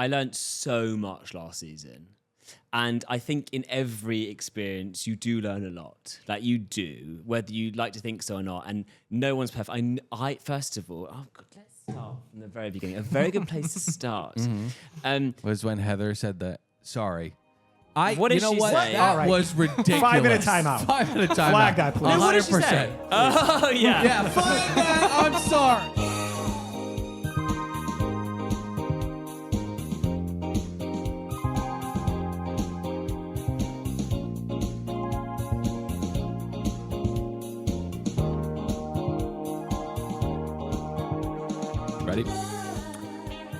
I learned so much last season. And I think in every experience, you do learn a lot. Like you do, whether you like to think so or not. And no one's perfect. I first of all, oh God, let's start from the very beginning. A very good place to start. Was when Heather said that. Sorry. What did she say? That was ridiculous. 5-minute timeout. 5-minute timeout. Flag that, please. No, what did she 100%. say? Oh, yeah. Yeah, flag that. I'm sorry. Ready?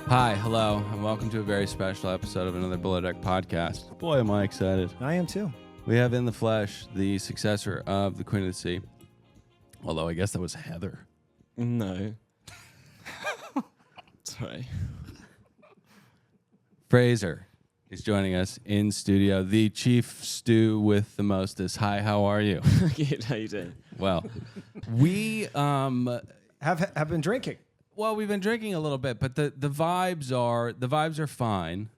Hi, hello, and welcome to a very special episode of another Below Deck podcast. Boy, am I excited. I am too. We have in the flesh the successor of the Queen of the Sea. Although I guess that was Heather. No. Sorry. Fraser is joining us in studio. The chief stew with the mostest. Hi, how are you? Good, how you doing? Well, we Have been drinking. well, we've been drinking a little bit, but the vibes are fine.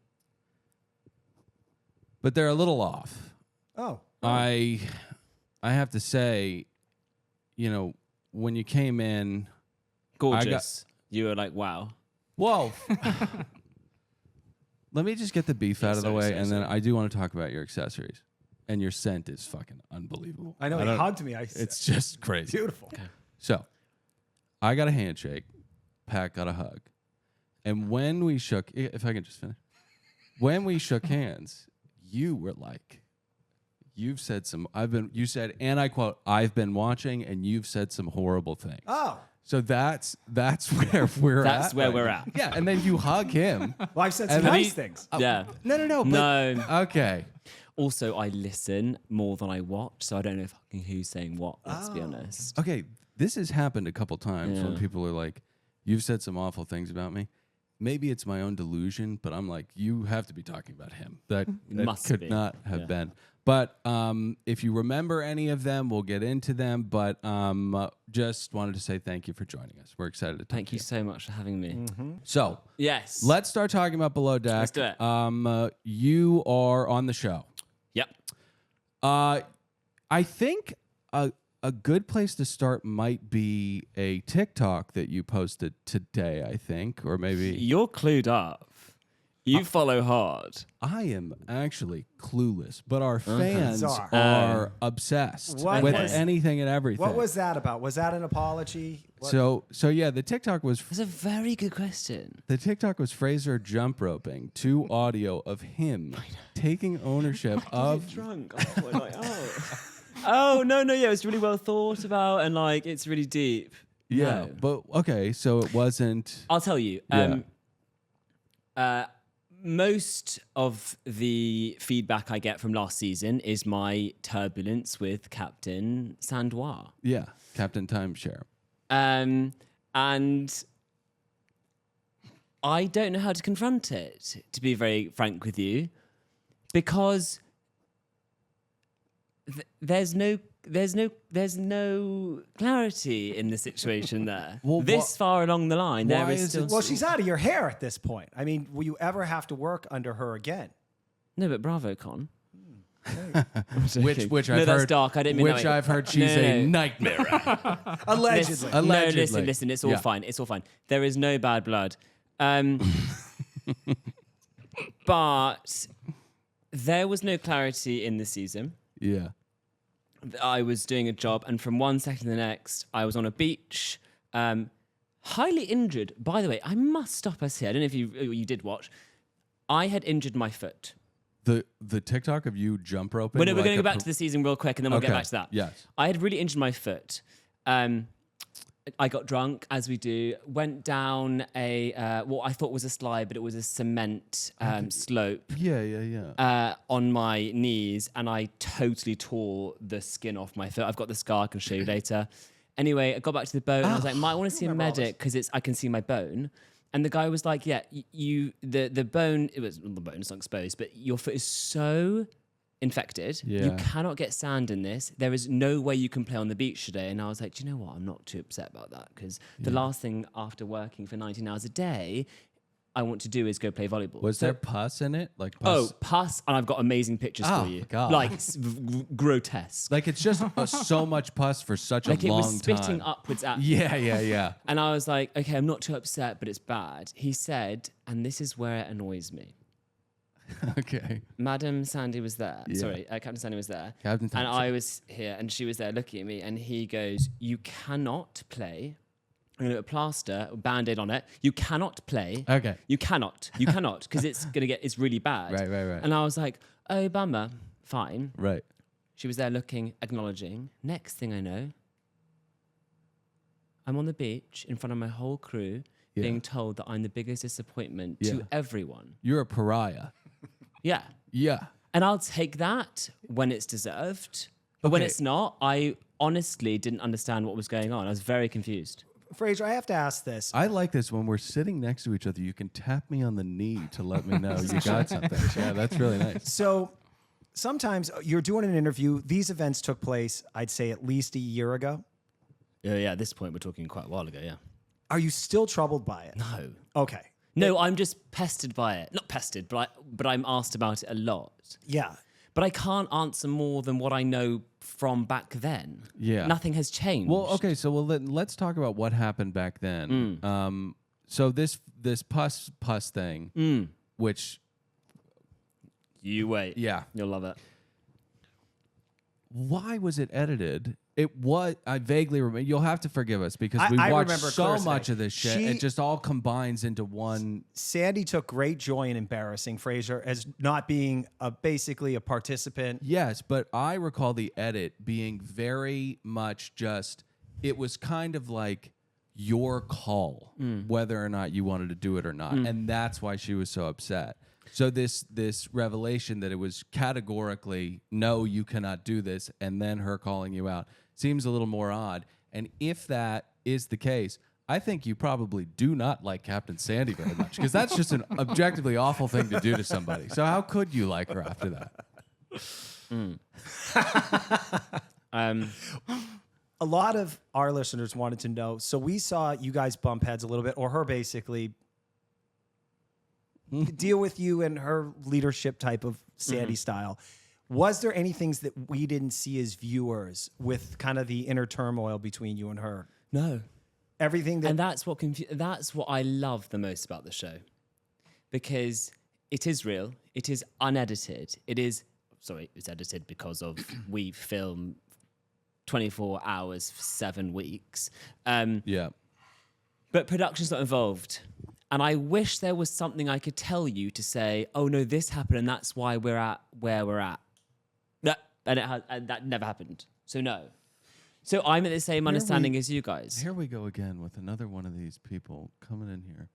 But they're a little off. Oh. I have to say, you know, when you came in, Gorgeous. You were like, wow. whoa. Let me just get the beef out of the way, sorry, and then I do want to talk about your accessories. And your scent is fucking unbelievable. I know he hugged me. It's just crazy. beautiful. Okay. So, I got a handshake. Pat got a hug. And when we shook, if I can just finish. When we shook hands, you were like, you said, and I quote, I've been watching, and you've said some horrible things. Oh. So that's where we're at. That's where right we're now. at. Yeah, and then you hug him. Well, I've said some And then nice he- things. Yeah. No. But, No. Okay. Also, I listen more than I watch, so I don't know fucking who's saying what, let's be honest. Okay. This has happened a couple times when Yeah. people are like, you've said some awful things about me. Maybe it's my own delusion, but I'm like, you have to be talking about him. That Must could be. not have Yeah. been. But if you remember any of them, we'll get into them. But just wanted to say thank you for joining us. We're excited to talk Thank to you so much for having me. So Yes. let's start talking about Below Deck. Let's do it. You are on the show. Yep. I think a good place to start might be a TikTok that you posted today, I think, or maybe You're clued up. You follow hard. I am actually clueless, but our fans Bizarre. are obsessed What with was- anything and everything. What was that about? Was that an apology? What? So yeah, the TikTok was That's a very good question. Fraser jump roping to audio of him taking ownership of Drunk. Oh, like, oh, no, yeah, it's really well thought about and like it's really deep. yeah, No. but okay, so it wasn't I'll tell you. Yeah. Most of the feedback I get from last season is my turbulence with Captain Sandois. yeah, Captain Timeshare. And I don't know how to confront it, to be very frank with you, because there's no clarity in the situation there. Well, this far along the line, there why is is still. it Well, she's out of your hair at this point. I mean, will you ever have to work under her again? No, but bravo, Con. Which No, I've that's heard. dark. I didn't mean that Which way. I've heard she's No, a no. nightmare. Allegedly. No, Allegedly. listen. It's all Yeah. fine. It's all fine. There is no bad blood. But there was no clarity in the season. Yeah. I was doing a job, and from one second to the next, I was on a beach, highly injured. By the way, I must stop us here. I don't know if you did watch. I had injured my foot. The TikTok of you jump roping. But no, we're like going to a go back to the season real quick, and then we'll get Okay. back to that. Yes. I had really injured my foot. I got drunk, as we do, went down what I thought was a slide, but it was a cement slope Yeah. on my knees, and I totally tore the skin off my foot. I've got the scar, I can show you later. Anyway, I got back to the boat, and I was like, I want to see a medic because I can see my bone. And the guy was like, yeah, the bone, the bone is not exposed, but your foot is so infected. Yeah. You cannot get sand in this. There is no way you can play on the beach today. And I was like, do you know what? I'm not too upset about that because the last thing after working for 19 hours a day I want to do is go play volleyball. Was So- there pus in it? Like Oh, pus? pus, and I've got amazing pictures Oh, for you. God. Like grotesque. Like it's just so much pus for such Like a it long was spitting time. upwards at me. Yeah. And I was like, okay, I'm not too upset, but it's bad. He said, and this is where it annoys me. Okay. Madam Sandy was there. Yeah. Sorry, Captain Sandy was there. Captain And Sandy. I was here, and she was there looking at me, and he goes, you cannot play. I'm going to put a plaster, a Band-Aid on it. You cannot play. Okay. You cannot, because it's really bad. Right. And I was like, oh, bummer, fine. Right. She was there looking, acknowledging. Next thing I know, I'm on the beach in front of my whole crew, being told that I'm the biggest disappointment to everyone. You're a pariah. Yeah. Yeah. And I'll take that when it's deserved. But when Okay. it's not, I honestly didn't understand what was going on. I was very confused. Fraser, I have to ask this. I like this when we're sitting next to each other. You can tap me on the knee to let me know you got something. Yeah, that's really nice. So sometimes you're doing an interview. These events took place, I'd say, at least a year ago. Yeah, at this point, we're talking quite a while ago, yeah. Are you still troubled by it? No. Okay. No, I'm just pestered by it. Not pestered, but I'm asked about it a lot. Yeah. But I can't answer more than what I know from back then. Yeah. Nothing has changed. Well, okay, so let's talk about what happened back then. So this pus thing, which You wait. yeah, You'll love it. why was it edited? I vaguely remember. You'll have to forgive us because we I watched remember so clear as much day. of this shit. She- It just all combines into one. Sandy took great joy in embarrassing Fraser as not being basically a participant. Yes, but I recall the edit being very much just, it was kind of like your call whether or not you wanted to do it or not. And that's why she was so upset. So this revelation that it was categorically, no, you cannot do this, and then her calling you out seems a little more odd. And if that is the case, I think you probably do not like Captain Sandy very much because that's just an objectively awful thing to do to somebody. So how could you like her after that? A lot of our listeners wanted to know. So we saw you guys bump heads a little bit, or her basically deal with you and her leadership type of Sandy style. Was there any things that we didn't see as viewers with kind of the inner turmoil between you and her? No. Everything that And that's what I love the most about the show. Because it is real. It is unedited. It's edited because of we film 24 hours for 7 weeks. Yeah. But production's not involved. And I wish there was something I could tell you to say, oh no, this happened and that's why we're at where we're at. And that never happened. So no. So I'm at the same understanding as you guys. Here we go again with another one of these people coming in here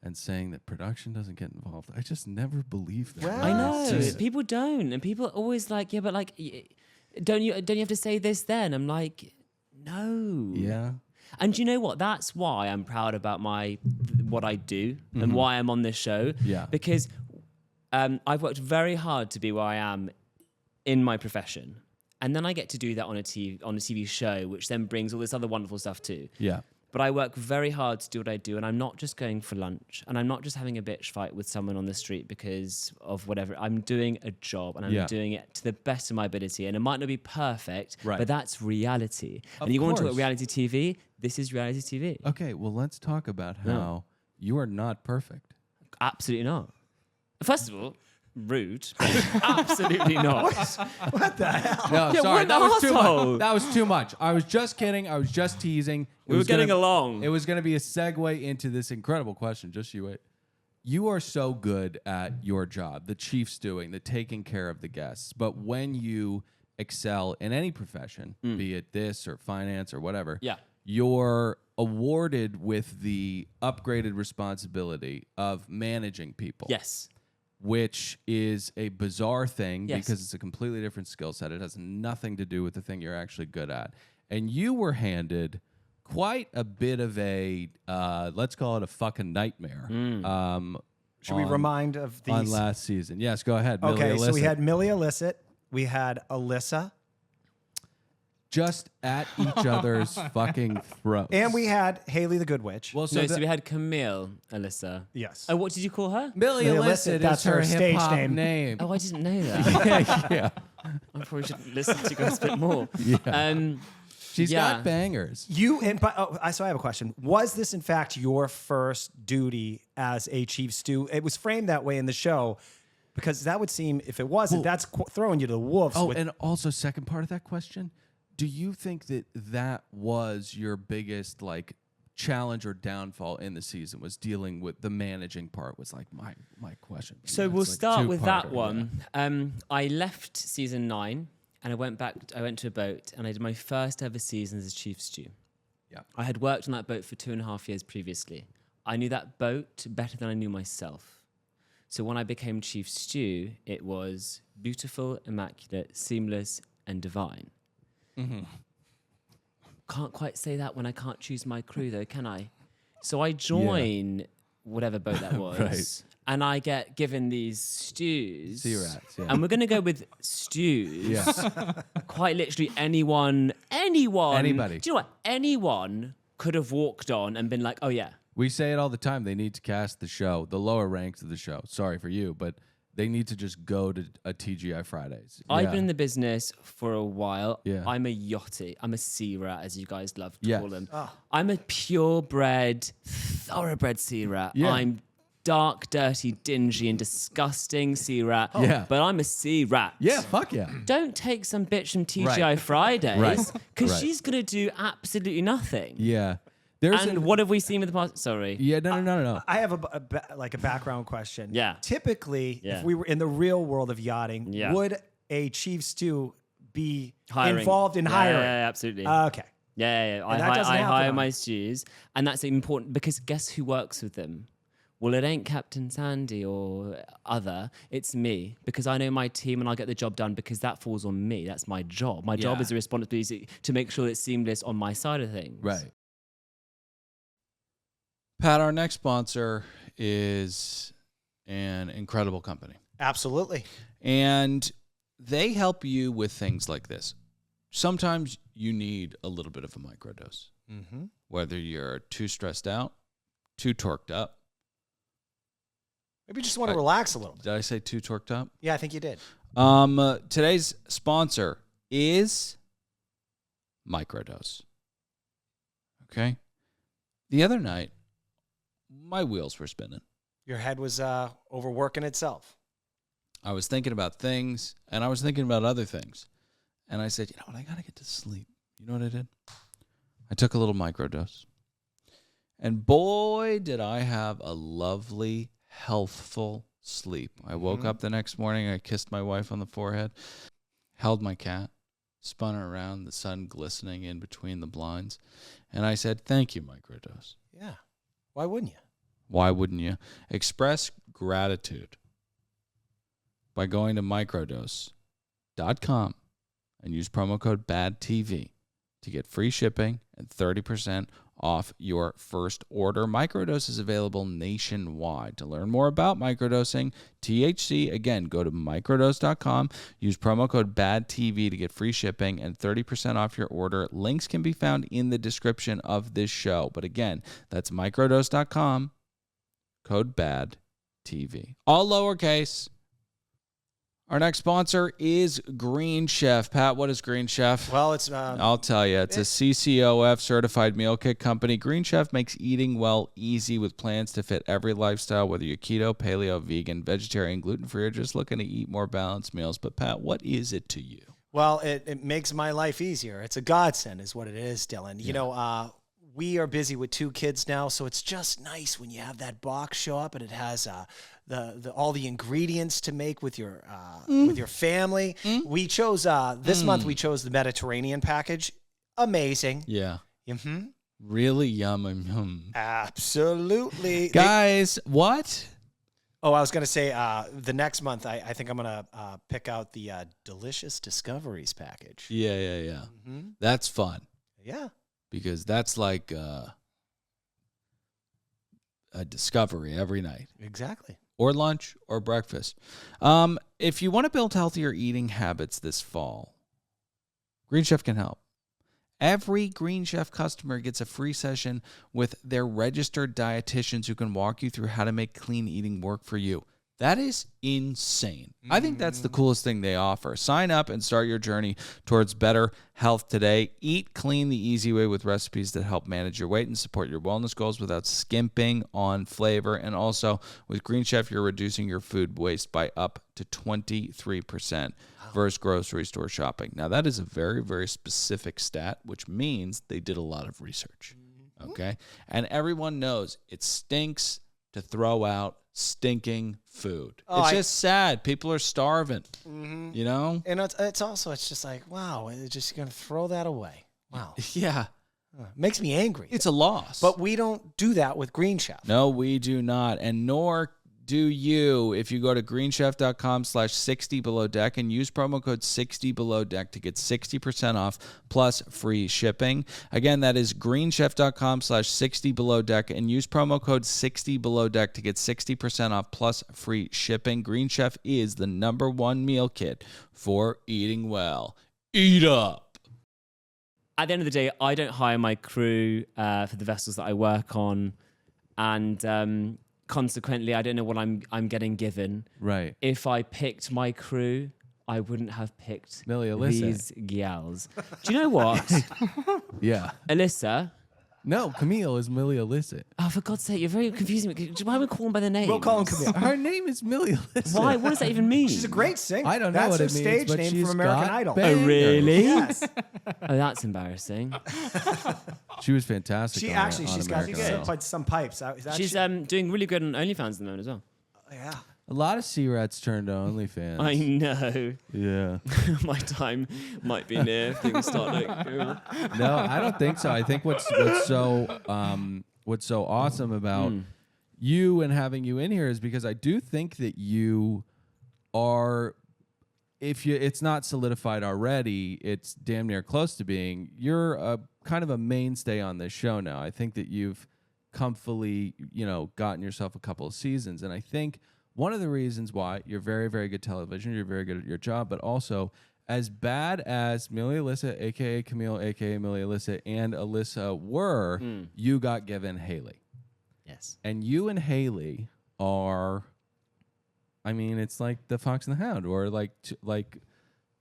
and saying that production doesn't get involved. I just never believe that. Well, I know. It's just- People don't. And people are always like, yeah, but like, don't you have to say this then? I'm like, no. Yeah. And you know what? That's why I'm proud about what I do and why I'm on this show. Yeah. Because I've worked very hard to be where I am in my profession. And then I get to do that on a TV show, which then brings all this other wonderful stuff too. Yeah. But I work very hard to do what I do, and I'm not just going for lunch, and I'm not just having a bitch fight with someone on the street because of whatever. I'm doing a job, and I'm doing it to the best of my ability, and it might not be perfect, Right. but that's reality. Of And you want to talk course. about reality TV? This is reality TV. Okay, well, let's talk about how you are not perfect. Absolutely not. First of all, rude. Absolutely not. No, Yeah, sorry, what an that was too asshole. much. That was too much. I was just kidding. I was just teasing. We were getting along. It was going to be a segue into this incredible question. Just you wait. You are so good at your job, the chief stewing, the taking care of the guests. But when you excel in any profession, be it this or finance or whatever, Yeah. you're awarded with the upgraded responsibility of managing people. Yes. Which is a bizarre thing Yes. because it's a completely different skill set. It has nothing to do with the thing you're actually good at. And you were handed quite a bit of a, let's call it a fucking nightmare. Should we remind of these? On last season. Yes, go ahead. Okay, Millie so we Illicit. had Millie Illicit, we had Alyssa, just at each other's fucking throats. And we had Haley the Good Witch. well, So we had Camille Alyssa. Yes. Oh, what did you call her? Millie Millie Illicit, Illicit, that's is her her stage hip-hop name. name. Oh, I didn't know that. yeah. I probably should listen to you guys a bit more. Yeah. She's yeah. got bangers. So I have a question. Was this in fact your first duty as a chief stew? It was framed that way in the show because that would seem, if it wasn't, that's throwing you to the wolves. Oh, and also second part of that question, do you think that was your biggest like challenge or downfall in the season, was dealing with the managing part? Was like my question. So we'll start with that one. I left season 9 and I went to a boat and I did my first ever season as chief stew. Yeah. I had worked on that boat for 2.5 years previously. I knew that boat better than I knew myself. So when I became chief stew, it was beautiful, immaculate, seamless, and divine. Mm-hmm. Can't quite say that when I can't choose my crew, though, can I? So I join whatever boat that was, Right. and I get given these stews. Sea rats, yeah. And we're going to go with stews. Yeah. Quite literally anyone. Anybody. Do you know what? Anyone could have walked on and been like, oh, yeah. We say it all the time. They need to cast the show, the lower ranks of the show. Sorry for you, but they need to just go to a TGI Fridays. I've Yeah. been in the business for a while. Yeah. I'm a yachty. I'm a sea rat, as you guys love to Yes. call them. Oh. I'm a purebred, thoroughbred sea rat. Yeah. I'm dark, dirty, dingy, and disgusting sea rat. Yeah. But I'm a sea rat. Yeah, fuck yeah. Don't take some bitch from TGI Right. Fridays Right. because Right. she's going to do absolutely nothing. Yeah. There's And what have we seen with the past? Sorry. Yeah, no. I have a background question. Yeah. Typically, Yeah. if we were in the real world of yachting, Yeah. would a chief stew be Hiring. involved in Yeah, hiring? Yeah, absolutely. Okay. Yeah. And that doesn't I happen hire on- my stews, and that's important because guess who works with them? Well, it ain't Captain Sandy or other. It's me because I know my team and I'll get the job done because that falls on me. That's my job. My job Yeah. is a responsibility to make sure it's seamless on my side of things. Right. Pat, our next sponsor is an incredible company. Absolutely. And they help you with things like this. Sometimes you need a little bit of a microdose. Mm-hmm. Whether you're too stressed out, too torqued up. Maybe you just want to relax a little bit. Did I say too torqued up? Yeah, I think you did. Today's sponsor is Microdose. Okay? The other night, my wheels were spinning. Your head was overworking itself. I was thinking about things, and I was thinking about other things. And I said, you know what, I got to get to sleep. You know what I did? I took a little microdose. And boy, did I have a lovely, healthful sleep. I woke up the next morning, I kissed my wife on the forehead, held my cat, spun her around, the sun glistening in between the blinds. And I said, thank you, microdose. Yeah. Why wouldn't you? Why wouldn't you? Express gratitude by going to microdose.com and use promo code BADTV to get free shipping and 30% off your first order. Microdose is available nationwide. To learn more about microdosing, THC, again, go to microdose.com, use promo code BADTV to get free shipping and 30% off your order. Links can be found in the description of this show. But again, that's microdose.com, code BADTV. All lowercase. Our next sponsor is Green Chef. Pat, what is Green Chef? Well, it's I'll tell you. It's a CCOF certified meal kit company. Green Chef makes eating well easy with plans to fit every lifestyle, whether you're keto, paleo, vegan, vegetarian, gluten-free, or just looking to eat more balanced meals. But Pat, what is it to you? Well, it makes my life easier. It's a godsend is what it is, Dylan. You know, we are busy with 2 kids now, so it's just nice when you have that box show up and it has all the ingredients to make with your family. We chose this month. We chose the Mediterranean package. Amazing. Yeah. Mm-hmm. Really yum. Absolutely, Guys, what? Oh, I was going to say the next month, I think I'm going to pick out the Delicious Discoveries package. Yeah. Mm-hmm. That's fun Yeah. because that's like a discovery every night. Exactly. Or lunch or breakfast. If you want to build healthier eating habits this fall, Green Chef can help. Every Green Chef customer gets a free session with their registered dietitians who can walk you through how to make clean eating work for you. That is insane. I think that's the coolest thing they offer. Sign up and start your journey towards better health today. Eat clean the easy way with recipes that help manage your weight and support your wellness goals without skimping on flavor. And also, with Green Chef, you're reducing your food waste by up to 23% versus grocery store shopping. Now, that is a very, very specific stat, which means they did a lot of research. Okay? And everyone knows it stinks to throw out stinking food. It's just sad. People are starving, you know? And it's also, it's just like, wow, it's just going to throw that away. Wow. Yeah. Makes me angry. It's a loss. But we don't do that with Green Chef. No, we do not. And nor do you if you go to greenchef.com/60belowdeck and use promo code 60belowdeck to get 60% off plus free shipping. Again, that is greenchef.com/60belowdeck and use promo code 60belowdeck to get 60% off plus free shipping. Green Chef is the #1 meal kit for eating well. Eat up. At the end of the day, I don't hire my crew for the vessels that I work on, and consequently, I don't know what I'm getting given. Right. If I picked my crew, I wouldn't have picked Millie Alyssa. these gals. Do you know what? Yeah. Alyssa? No, Camille is Millie Alyssa. Oh, for God's sake, you're very confusing me. Why are we calling by the name? We'll call him Camille. Her name is Millie Alyssa. Why? What does that even mean? She's a great singer. I don't know That's what her it means, stage but name she's from American got Idol. bangers. Oh, really? Yes. Oh, that's embarrassing. She was fantastic. She on actually, on she's got American Idol. some pipes. She's doing really good on OnlyFans at the moment as well. Yeah. A lot of C-Rats turned to OnlyFans. I know. Yeah. My time might be near. Things start like... No, I don't think so. I think what's so awesome about you and having you in here is because I do think that you are, it's not solidified already, it's damn near close to being. You're a kind of a mainstay on this show now. I think that you've comfortably, gotten yourself a couple of seasons, and I think one of the reasons why you're very, very good television, you're very good at your job, but also as bad as Millie Alyssa, a.k.a. Camille, a.k.a. Millie Alyssa, and Alyssa were, you got given Haley. Yes. And you and Haley are, I mean, it's like the Fox and the Hound, or like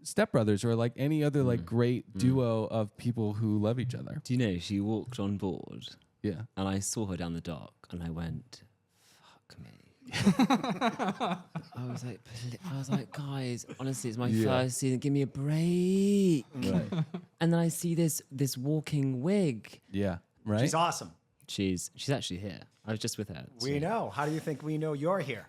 Step Brothers, or like any other like great duo of people who love each other. Do you know, she walked on board Yeah. and I saw her down the dock and I went, fuck me. I was like, guys, honestly, it's my first season. Give me a break. Right. And then I see this walking wig. Yeah. Right. She's awesome. She's actually here. I was just with her. We know. How do you think we know you're here?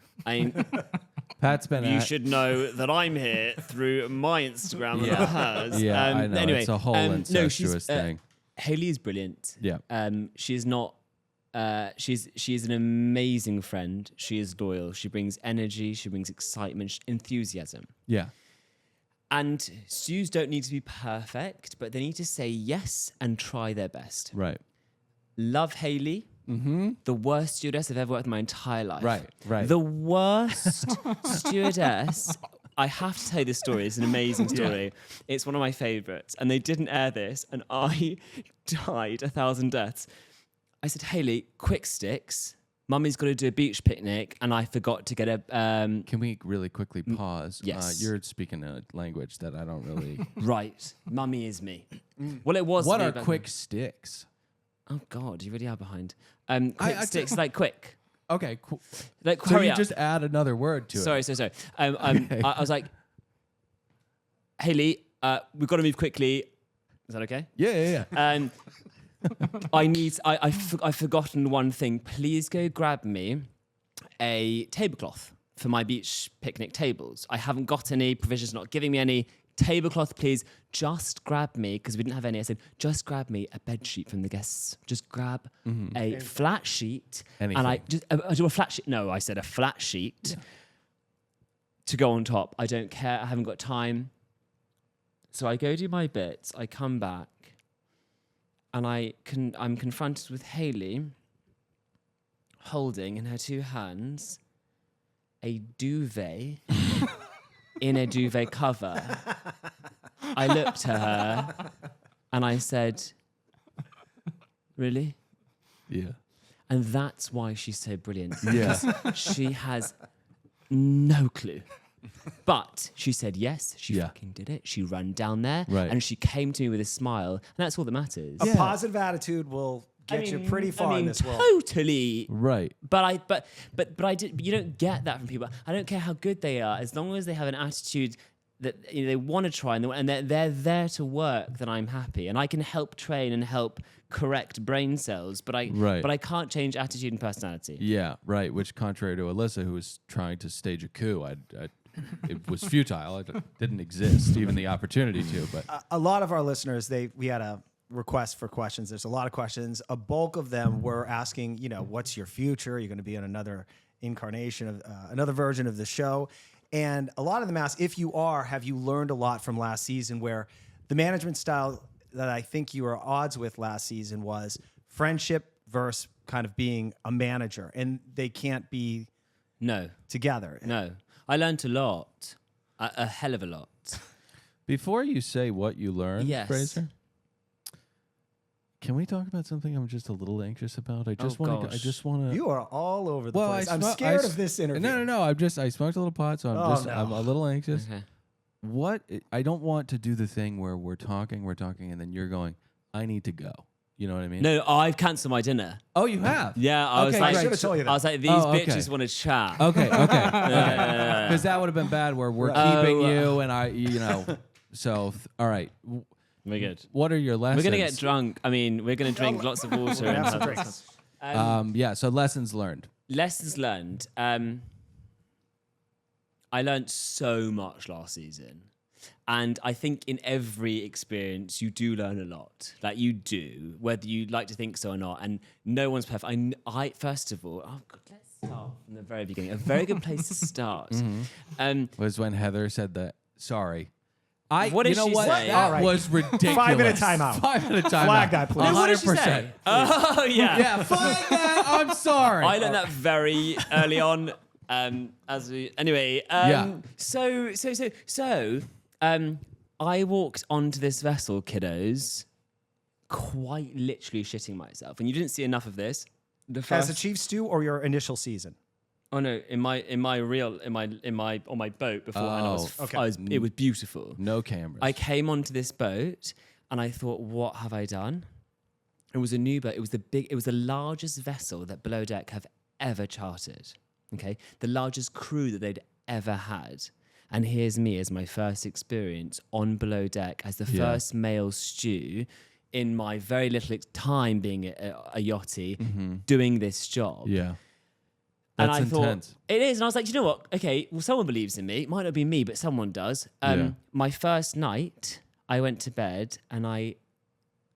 Pat's been You at, should know that I'm here through my Instagram and hers. Yeah, I know. Anyway, It's a whole incestuous thing. Haley is brilliant. Yeah. She's not. She's an amazing friend. She is loyal. She brings energy. She brings excitement, enthusiasm. Yeah. And stews don't need to be perfect, but they need to say yes and try their best. Right. Love Haley. Mm-hmm. The worst stewardess I've ever worked in my entire life. Right. The worst stewardess. I have to tell you this story. It's an amazing story. Yeah. It's one of my favorites. And they didn't air this, and I died 1,000 deaths. I said, Haley, quick sticks. Mummy's got to do a beach picnic, and I forgot to get a... Can we really quickly pause? Yes. You're speaking a language that I don't really... Right. Mummy is me. Well, it was... What are quick sticks? Oh, God, you really are behind. Quick sticks, like quick. Okay, cool. Like, So hurry you up. just add another word to it. Sorry. Okay. I was like, Haley, we've got to move quickly. Is that okay? Yeah. I've forgotten one thing. Please go grab me a tablecloth for my beach picnic tables. I haven't got any. Provision's not giving me any. Tablecloth, please. Just grab me, because we didn't have any. I said, just grab me a bed sheet from the guests. Just grab a flat sheet. Anything. And I do a flat sheet. No, I said a flat sheet to go on top. I don't care. I haven't got time. So I go do my bits. I come back. And I'm confronted with Haley holding in her two hands a duvet in a duvet cover. I looked at her And I said, really? Yeah. And that's why she's so brilliant. Yeah. She has no clue. But she said yes, she Yeah. fucking did it. She ran down there Right. and she came to me with a smile. And that's all that matters. A positive attitude will get you pretty far in this world. Totally. Right. But I did. But you don't get that from people. I don't care how good they are, as long as they have an attitude that they want to try and they're there to work. Then I'm happy, and I can help train and help correct brain cells. But I can't change attitude and personality. Yeah, right. Which, contrary to Alyssa, who was trying to stage a coup, it was futile. It didn't exist, even the opportunity to. But A lot of our listeners, we had a request for questions. There's a lot of questions. A bulk of them were asking, what's your future? Are you going to be on another incarnation of another version of the show? And a lot of them ask, if you are, have you learned a lot from last season, where the management style that I think you were at odds with last season was friendship versus kind of being a manager, and they can't be together. No. I learned a lot, a hell of a lot. before you say what you learned, Yes. Fraser, can we talk about something I'm just a little anxious about? I just want to. You are all over the place. I'm scared of this interview. No. I smoked a little pot, so I'm a little anxious. Okay. I don't want to do the thing where we're talking, and then you're going, I need to go. You know what I mean? No, I've cancelled my dinner. Oh, you have? Yeah, I was Okay, like, great. I should have told you that. I was like, these bitches want to chat. Okay. Because that would have been bad where we're keeping you and I, So, all right. We're good. What are your lessons? We're going to get drunk. I mean, we're going to drink lots of water. We're gonna and have some drinks. So lessons learned. Lessons learned. I learned so much last season. And I think in every experience, you do learn a lot. Like you do, whether you like to think so or not. And no one's perfect. I first of all, let's start from the very beginning. A very good place to start. Was when Heather said that, sorry. What did she say? That All right. was ridiculous. 5-minute timeout. 5-minute timeout. Flag that, please. No, what did she 100%. say? Oh, yeah. Yeah, flag that. I'm sorry. I learned that very early on. Anyway. So, I walked onto this vessel, kiddos, quite literally shitting myself, and you didn't see enough of this. As a chief stew or your initial season? Oh no! On my boat beforehand, it was beautiful. No cameras. I came onto this boat and I thought, what have I done? It was a new boat. It was the largest vessel that Below Deck have ever chartered. Okay, the largest crew that they'd ever had. And here's me as my first experience on Below Deck as the first male stew in my very little time being a yachty doing this job. Yeah. And That's I thought, intense. it is. And I was like, you know what? Okay, well, someone believes in me. It might not be me, but someone does. My first night, I went to bed and I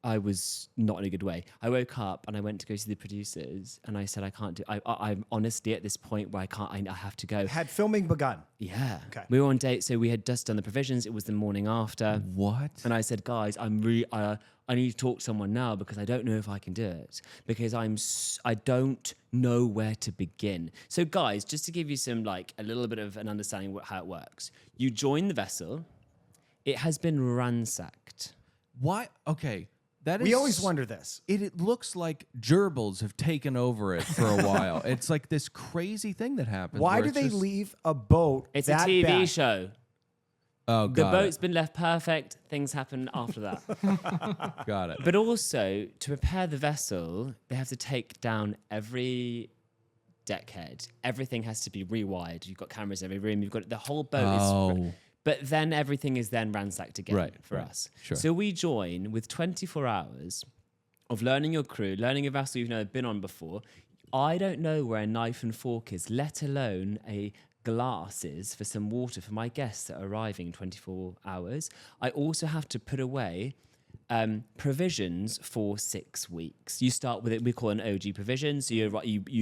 was not in a good way. I woke up and I went to go see the producers and I said, I can't do. I'm honestly at this point where I can't. I have to go. Had filming begun? Yeah. Okay. We were on date, so we had just done the provisions. It was the morning after. What? And I said, guys, I need to talk to someone now because I don't know if I can do it because I don't know where to begin. So, guys, just to give you some a little bit of an understanding how it works, you join the vessel. It has been ransacked. Why? Okay. We always wonder this. It looks like gerbils have taken over it for a while. It's like this crazy thing that happens. Why do they leave a boat? It's that a TV bad? show. Oh, The got boat's been left perfect. Things happen after that. it. Got it. But also, to repair the vessel, they have to take down every deckhead. Everything has to be rewired. You've got cameras in every room. You've got the whole boat is... But then everything is then ransacked again for us. Sure. So we join with 24 hours of learning your crew, learning a vessel you've never been on before. I don't know where a knife and fork is, let alone a glass is for some water for my guests that are arriving in 24 hours. I also have to put away provisions for 6 weeks. You start with it, we call it an OG provision. So you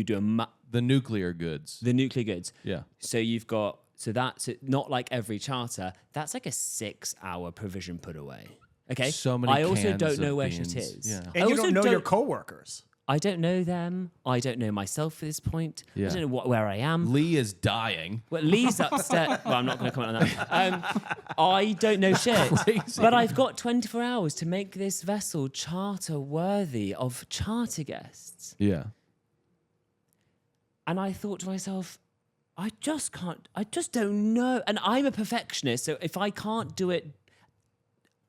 do The nuclear goods. the nuclear goods. Yeah. So you've got... So that's not like every charter. That's like a 6-hour provision put away. Okay. So many I also cans don't of know where beans. shit is. Yeah. And I you also don't know your coworkers. I don't know them. I don't know myself at this point. Yeah. I don't know where I am. Lee is dying. Well, Lee's upstairs. Well, I'm not going to comment on that. I don't know shit. Crazy. But I've got 24 hours to make this vessel charter worthy of charter guests. Yeah. And I thought to myself, I just don't know. And I'm a perfectionist. So if I can't do it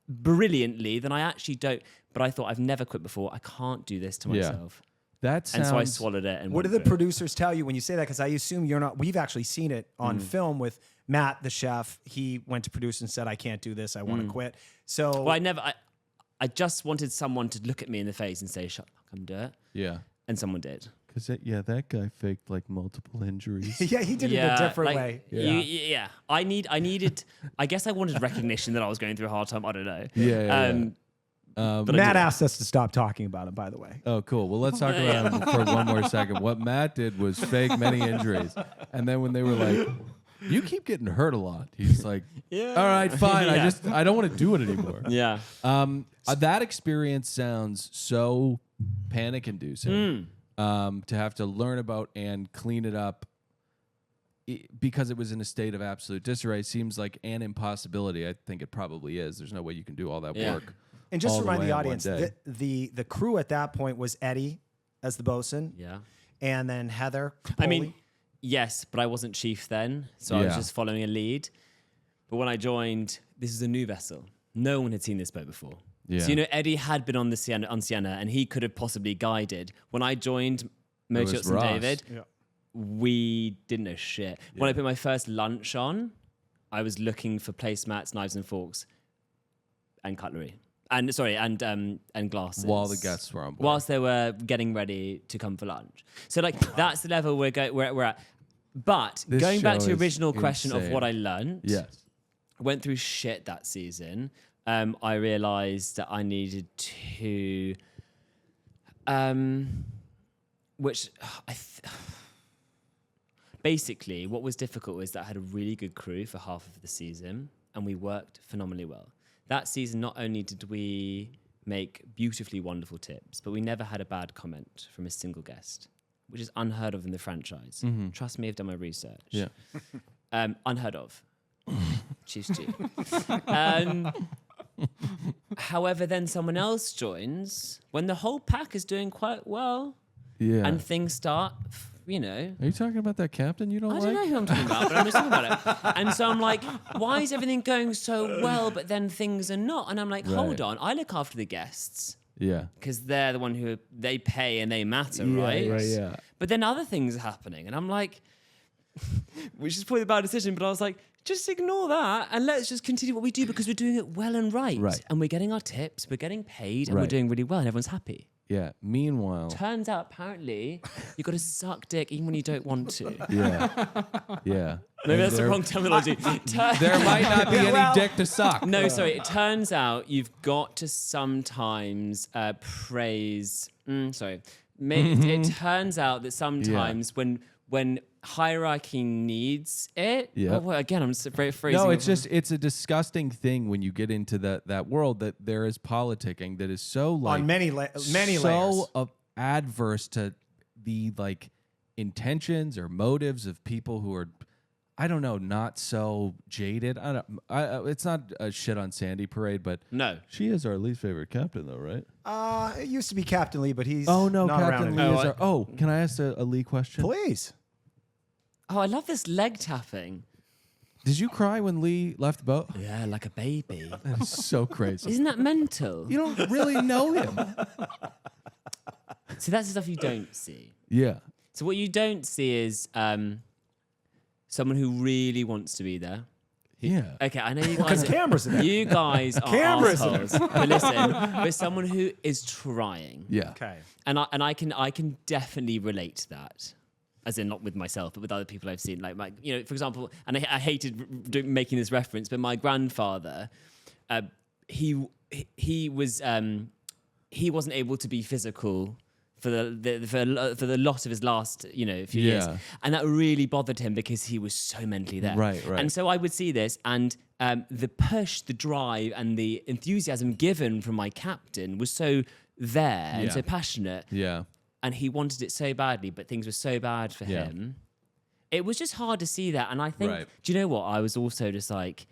brilliantly, then I actually don't. But I thought, I've never quit before. I can't do this to myself. That sounds... And so I swallowed it. And What do went the for it. producers tell you when you say that? Because I assume you're not. We've actually seen it on film with Matt, the chef. He went to produce and said, "I can't do this. I want to quit." So, Well, I just wanted someone to look at me in the face and say, "Shut the fuck up and do it." Yeah. And someone did. Because, that guy faked like multiple injuries. yeah, he did it in a different way. Yeah. I needed. I guess I wanted recognition that I was going through a hard time. I don't know. Yeah. But Matt asked us to stop talking about him, by the way. Oh, cool. Well, let's talk about him for one more second. What Matt did was fake many injuries. And then when they were like, you keep getting hurt a lot, he's like, all right, fine. Yeah. I don't want to do it anymore. Yeah. That experience sounds so panic-inducing to have to learn about and clean it up because it was in a state of absolute disarray. Seems like an impossibility. I think it probably is. There's no way you can do all that work. And just all to remind way the in one audience, day. the crew at that point was Eddie as the bosun, Yeah. and then Heather. I mean, Capoli. yes, but I wasn't chief then, so I was Yeah. just following a lead. But when I joined, this is a new vessel. No one had seen this boat before. Yeah. So Eddie had been on Sienna, and he could have possibly guided. When I joined was Motor Yachts and Ross. David, we didn't know shit. When I put my first lunch on, I was looking for placemats, knives and forks, and cutlery. And glasses. While the guests were on board. Whilst they were getting ready to come for lunch. So that's the level we're at. But This going back to show the is original question of insane. what I learned, Yes. I went through shit that season. I realized that I needed to, basically what was difficult was that I had a really good crew for half of the season and we worked phenomenally well. That season, not only did we make beautifully wonderful tips, but we never had a bad comment from a single guest, which is unheard of in the franchise. Trust me, I've done my research. Yeah. Unheard of. Cheers, G. However, then someone else joins when the whole pack is doing quite well Yeah. and things start, Are you talking about that captain you don't I like? don't know who I'm talking about, but I'm just talking about it. And so I'm like, why is everything going so well, but then things are not? And I'm like, hold on, I look after the guests Yeah. because they're the one who they pay and they matter, right? Right, yeah. But then other things are happening, and I'm like, which is probably a bad decision, but I was like, just ignore that and let's just continue what we do because we're doing it well and right. And we're getting our tips, we're getting paid, and we're doing really well, and everyone's happy. Yeah. Meanwhile. Turns out, apparently, you've got to suck dick even when you don't want to. Yeah. Yeah. Maybe that's the wrong terminology. There might not be any dick to suck. No, sorry. It turns out you've got to sometimes praise. It turns out that sometimes when hierarchy needs it. Yeah. Well, again, I'm just phrasing. No, it's a disgusting thing when you get into that world that there is politicking that is so like on many layers. so adverse to the like intentions or motives of people who are, I don't know, not so jaded. It's not a shit on Sandy Parade, but No. she is our least favorite captain, though, right? It used to be Captain Lee, but he's Oh no, not Captain around Lee anymore. is our. Can I ask a Lee question? Please. Oh, I love this leg tapping. Did you cry when Lee left the boat? Yeah, like a baby. That is so crazy. Isn't that mental? You don't really know him. So that's the stuff you don't see. Yeah. So what you don't see is someone who really wants to be there. Yeah. Okay, I know you Because guys. cameras are there. You guys are Cameras. assholes. But listen, there's someone who is trying. Yeah. Okay. And I can definitely relate to that. As in, not with myself, but with other people I've seen. Like, for example, and I hated making this reference, but my grandfather, he wasn't able to be physical for the lot of his last few years, and that really bothered him because he was so mentally there. Right. And so I would see this, and the push, the drive, and the enthusiasm given from my captain was so there and so passionate. Yeah. and he wanted it so badly, but things were so bad for him. It was just hard to see that. And I think, do you know what? I was also just like,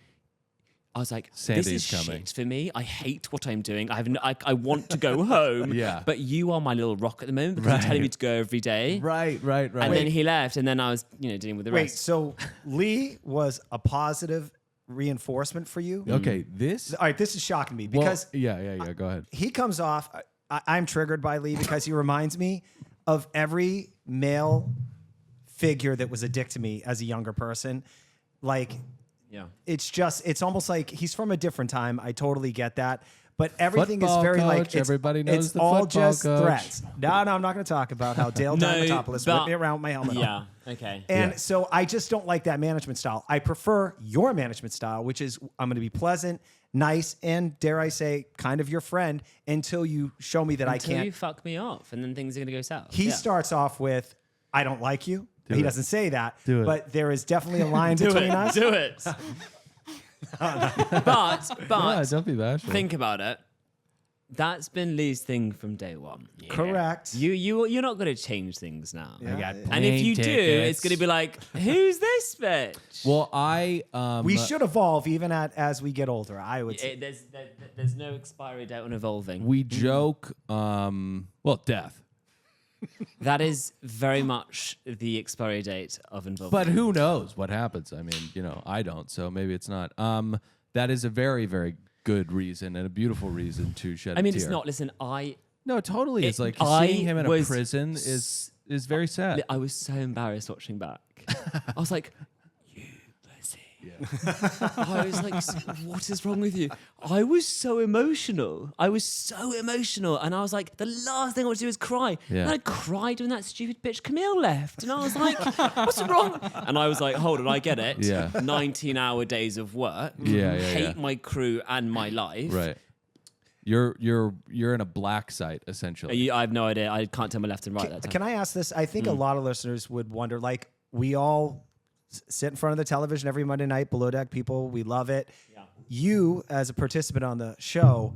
this Sandy's is coming. shit for me. I hate what I'm doing. I want to go home. But you are my little rock at the moment because you're telling me to go every day. Right. And then he left, and then I was, dealing with the Wait, rest. so Lee was a positive reinforcement for you? Okay, All right, this is shocking me because yeah. Go ahead. he comes off. I'm triggered by Lee because he reminds me of every male figure that was a dick to me as a younger person. Like, it's almost like he's from a different time. I totally get that. But everything Football is very coach, like everybody knows it's the all football just coach. threats. No, I'm not going to talk about how Dale Diamantopoulos whipped me around with my helmet on. Yeah, okay. And so I just don't like that management style. I prefer your management style, which is I'm going to be pleasant, nice, and dare I say, kind of your friend until you show me that I Until can't. you fuck me off, and then things are going to go south. He starts off with, I don't like you. He doesn't say that, Do it. but there is definitely a line between us. Do it. But Don't be bashful. think about it. That's been Lee's thing from day one. Correct. You're not going to change things now. Yeah. And if you do, tickets. it's going to be like, who's this bitch? Well, We should evolve even as we get older. I would say. There's no expiry date on evolving. we joke. Death. That is very much the expiry date of evolving. But who knows what happens? I mean, I don't, so maybe it's not. That is a very, very good reason and a beautiful reason to shed a tear. it's not. Listen, No, totally. It's like I seeing him in a was prison is very sad. I was so embarrassed watching back. I was like, you pussy. I was like, what is wrong with you? I was so emotional. And I was like, the last thing I want to do is cry. Yeah. And I cried when that stupid bitch Camille left. And I was like, what's wrong? And I was like, hold on, I get it. Yeah. 19-hour days of work. Yeah. Hate my crew and my life. Right. You're in a black site essentially. I have no idea. I can't tell my left and right that time. Can I ask this? I think a lot of listeners would wonder, like, we all sit in front of the television every Monday night, Below Deck people. We love it. Yeah. You, as a participant on the show,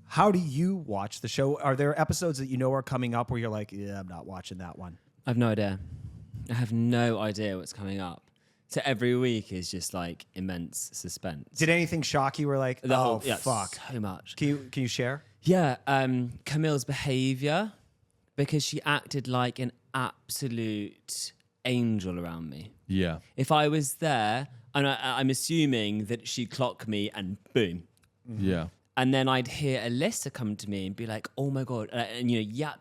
how do you watch the show? Are there episodes that are coming up where you're like, yeah, I'm not watching that one? I have no idea. I have no idea what's coming up. So every week is just like immense suspense. Did anything shock you? We're like, fuck. So much. Can you share? Yeah, Camille's behavior, because she acted like an absolute angel around me. Yeah. If I was there, and I'm assuming that she'd clock me and boom. Yeah. And then I'd hear Alyssa come to me and be like, oh my God, and yap.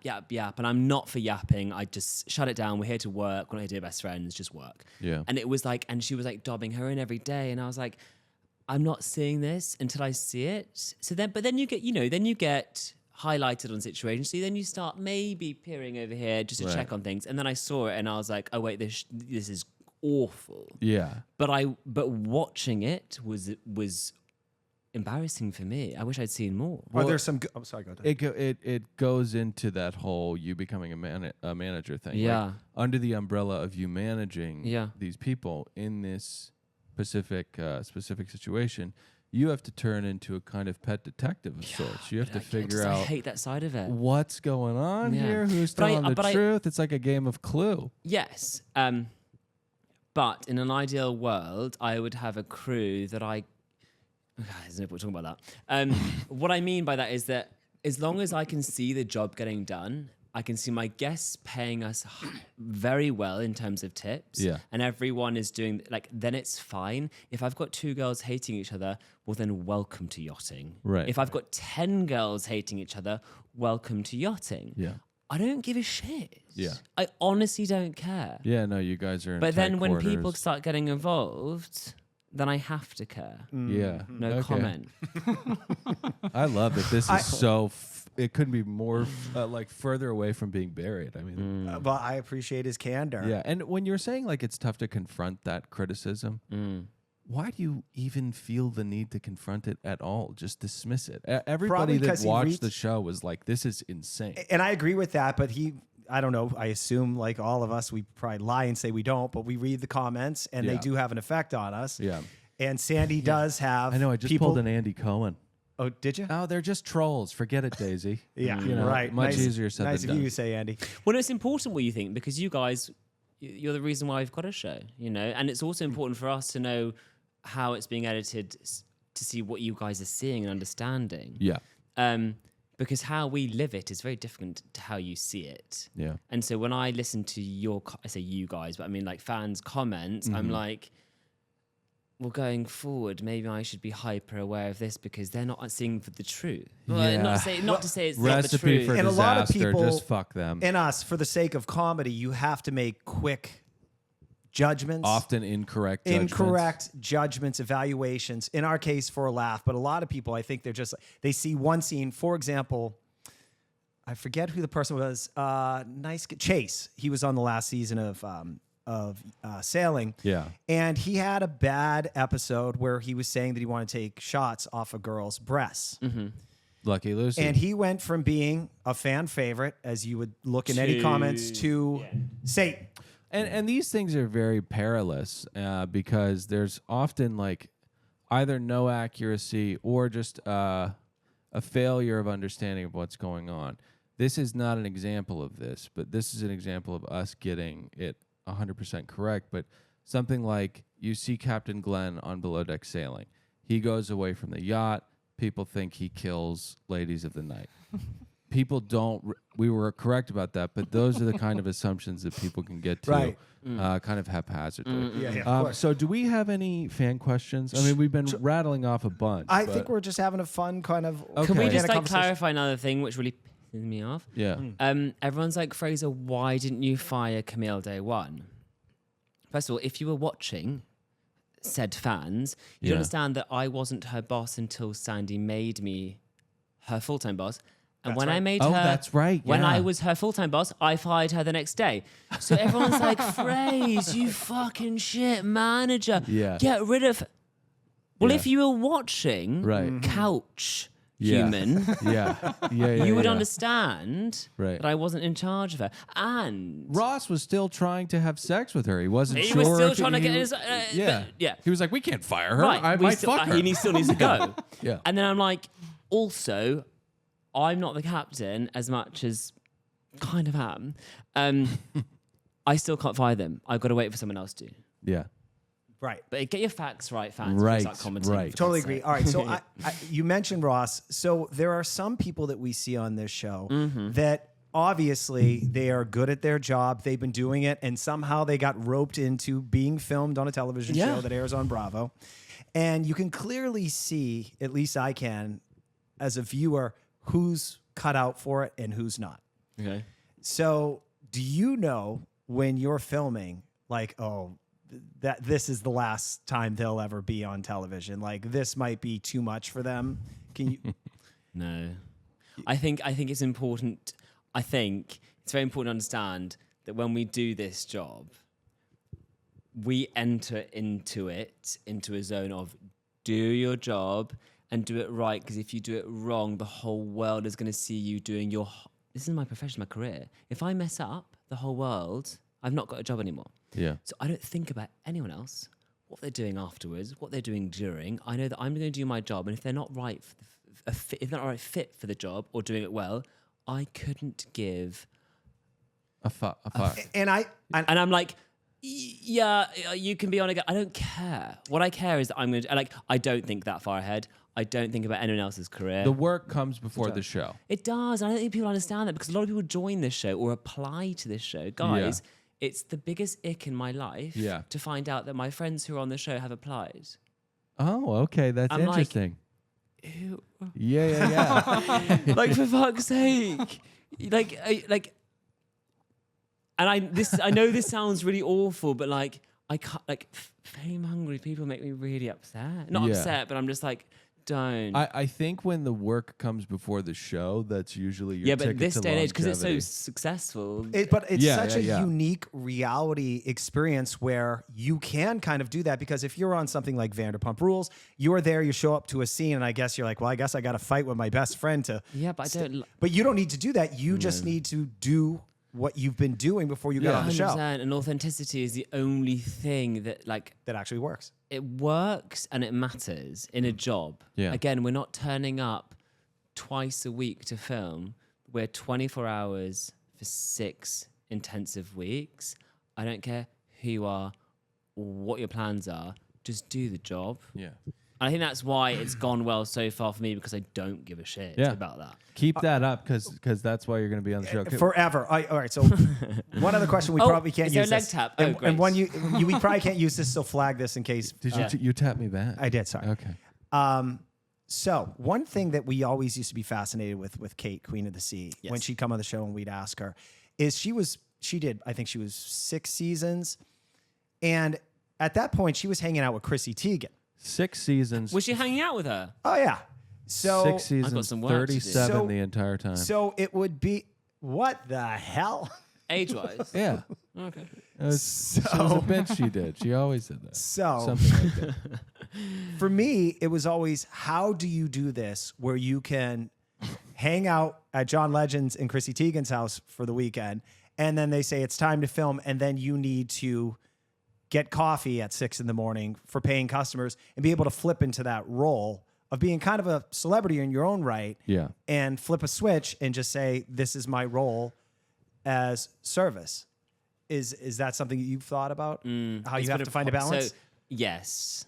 And I'm not for yapping. I just shut it down. We're here to work. We're not here to be best friends, just work. Yeah. And it was like, and she was like dobbing her in every day. And I was like, I'm not seeing this until I see it. But then you get highlighted on situations. So then you start maybe peering over here just to check on things. And then I saw it and I was like, oh wait, this is awful. Yeah. But watching it was embarrassing for me. I wish I'd seen more. Are there some? I'm sorry, go ahead. It goes into that whole you becoming a manager thing. Yeah. Like, under the umbrella of you managing Yeah. these people in this specific situation, you have to turn into a kind of pet detective of sorts. You have to figure I out hate that side of it. what's going on Yeah. here, who's But telling the truth. It's like a game of Clue. Yes. But in an ideal world, I would have a crew that there's no point talking about that. What I mean by that is that as long as I can see the job getting done, I can see my guests paying us very well in terms of tips. Yeah. And everyone is doing, then it's fine. If I've got 2 girls hating each other, well, then welcome to yachting. Right. If I've got 10 girls hating each other, welcome to yachting. Yeah. I don't give a shit. Yeah. I honestly don't care. Yeah, no, you guys are in But tight then when quarters. people start getting involved, then I have to care. Yeah. No Okay. comment. I love that this is it couldn't be more further away from being buried. I mean, But I appreciate his candor. yeah. And when you're saying like it's tough to confront that criticism, why do you even feel the need to confront it at all? Just dismiss it. Everybody Probably that 'cause he watched reads- the show was like, this is insane. And I agree with that, but I don't know. I assume, like all of us, we probably lie and say we don't, but we read the comments and they Yeah. do have an effect on us. Yeah. And Sandy does have. I know. I just people, pulled an Andy Cohen. Oh, did you? Oh, they're just trolls. Forget it, Daisy. Yeah, You know, right. Much Nice- easier said Nice than of you done. to say, Andy. Well, it's important what you think because you guys, you're the reason why we've got a show, you know, and it's also important for us to know how it's being edited to see what you guys are seeing and understanding. Yeah. Because how we live it is very different to how you see it. Yeah. And so when I listen to I say you guys, but I mean like fans' comments, Mm-hmm. I'm like, well, going forward, maybe I should be hyper aware of this because they're not seeing for the truth. Well, Yeah. not to say it's not the Recipe truth. for And a disaster. lot of people- Just fuck them. And us, for the sake of comedy, you have to make quick judgments. Often incorrect Judgments, evaluations, in our case for a laugh. But a lot of people, I think they're just, they see one scene. For example, I forget who the person was. Chase. He was on the last season of Sailing. Yeah. And he had a bad episode where he was saying that he wanted to take shots off a girl's breasts. Lucky Lucy. And he went from being a fan favorite, as you would look in any comments, to Satan. And these things are very perilous because there's often like either no accuracy or just a failure of understanding of what's going on. This is not an example of this, but this is an example of us getting it 100% correct. But something like you see Captain Glenn on Below Deck Sailing. He goes away from the yacht. People think he kills ladies of the night. People don't. We were correct about that, but those are the kind of assumptions that people can get to, Right. kind of haphazardly. Yeah, of course. So, do we have any fan questions? I mean, we've been rattling off a bunch. I but- think we're just having a fun kind of. Okay. Can we Yeah, just organic like conversation. clarify another thing which really pisses me off? Yeah. Everyone's like, Fraser, why didn't you fire Camille day one? First of all, if you were watching said fans, you'd Yeah. understand that I wasn't her boss until Sandy made me her full-time boss. And when I made Oh, her, that's right, When yeah. I was her full-time boss, I fired her the next day. So everyone's like, Fraser, you fucking shit manager. Yeah. Get rid of. Well, Yeah. if you were watching Right. Couch Yeah. Human, yeah. you would yeah. understand Right. that I wasn't in charge of her. And Ross was still trying to have sex with her. He wasn't he sure. was still if trying to he- get his. Yeah. but- yeah. He was like, we can't fire her. Right. I we might still, fuck her. He still needs to go. Yeah. And then I'm like, also, I'm not the captain as much as kind of am. I still can't fire them. I've got to wait for someone else to. Yeah. Right. But get your facts right, fans. Right, Start commenting, right. for Totally God's agree. sake. All right. So you mentioned Ross. So there are some people that we see on this show that obviously they are good at their job. They've been doing it, and somehow they got roped into being filmed on a television show that airs on Bravo. And you can clearly see, at least I can, as a viewer, who's cut out for it and who's not. Okay. So do you know when you're filming, like, oh, that this is the last time they'll ever be on television? Like, this might be too much for them. Can you? No. I think it's important. I think it's very important to understand that when we do this job, we enter into a zone of do your job and do it right. Because if you do it wrong, the whole world is going to see you doing your. This is my profession, my career. If I mess up, the whole world, I've not got a job anymore. Yeah. So I don't think about anyone else, what they're doing afterwards, what they're doing during. I know that I'm going to do my job, and if they're not right, if they're not a right fit for the job or doing it well, I couldn't give. A fuck. And And I'm like, yeah, you can be on again. I don't care. What I care is that I'm going to like. I don't think that far ahead. I don't think about anyone else's career. The work comes before the show. It does. I don't think people understand that because a lot of people join this show or apply to this show. Guys, it's the biggest ick in my life to find out that my friends who are on the show have applied. Oh, okay. That's I'm like, interesting. Ew. Yeah. Like, for fuck's sake. And I know this sounds really awful, but like, I can't, like, fame hungry people make me really upset. Not Yeah. upset, but I'm just like, don't. I think when the work comes before the show, that's usually your yeah, ticket but this to day and age, because it's so longevity. successful. but it's Yeah, such yeah. a unique reality experience where you can kind of do that, because if you're on something like Vanderpump Rules, you're there, you show up to a scene, and I guess you're like, well, I guess I got to fight with my best friend to. Yeah, but I don't. But you don't need to do that. You just need to do what you've been doing before you got on the show. 100%. And authenticity is the only thing that That actually works. it works and it matters in a job. Yeah. Again, we're not turning up twice a week to film. We're 24 hours for 6 intensive weeks. I don't care who you are or what your plans are. Just do the job. Yeah. And I think that's why it's gone well so far for me, because I don't give a shit about that. Keep that up because that's why you're going to be on the show. Forever. All right. So one other question we probably can't is there use a leg this. tap? And, Great. and one we probably can't use this, so flag this in case. Did you tap me back? I did. Sorry. Okay. So one thing that we always used to be fascinated with Kate, Queen of the Sea, when she'd come on the show and we'd ask her, is she did 6 seasons, and at that point she was hanging out with Chrissy Teigen. 6 seasons. Was she hanging out with her? Oh yeah. So 6 seasons, some work to do. 37 So- the entire time. So it would be what the hell? Age-wise? yeah. Okay. It was a bit she did. She always did that. So Something like that. for me, it was always, how do you do this where you can hang out at John Legend's and Chrissy Teigen's house for the weekend, and then they say it's time to film, and then you need to get coffee at 6 a.m. for paying customers and be able to flip into that role of being kind of a celebrity in your own right, Yeah. and flip a switch and just say, this is my role as service. Is that something that you've thought about? How you It's have been to find a balance? So, yes.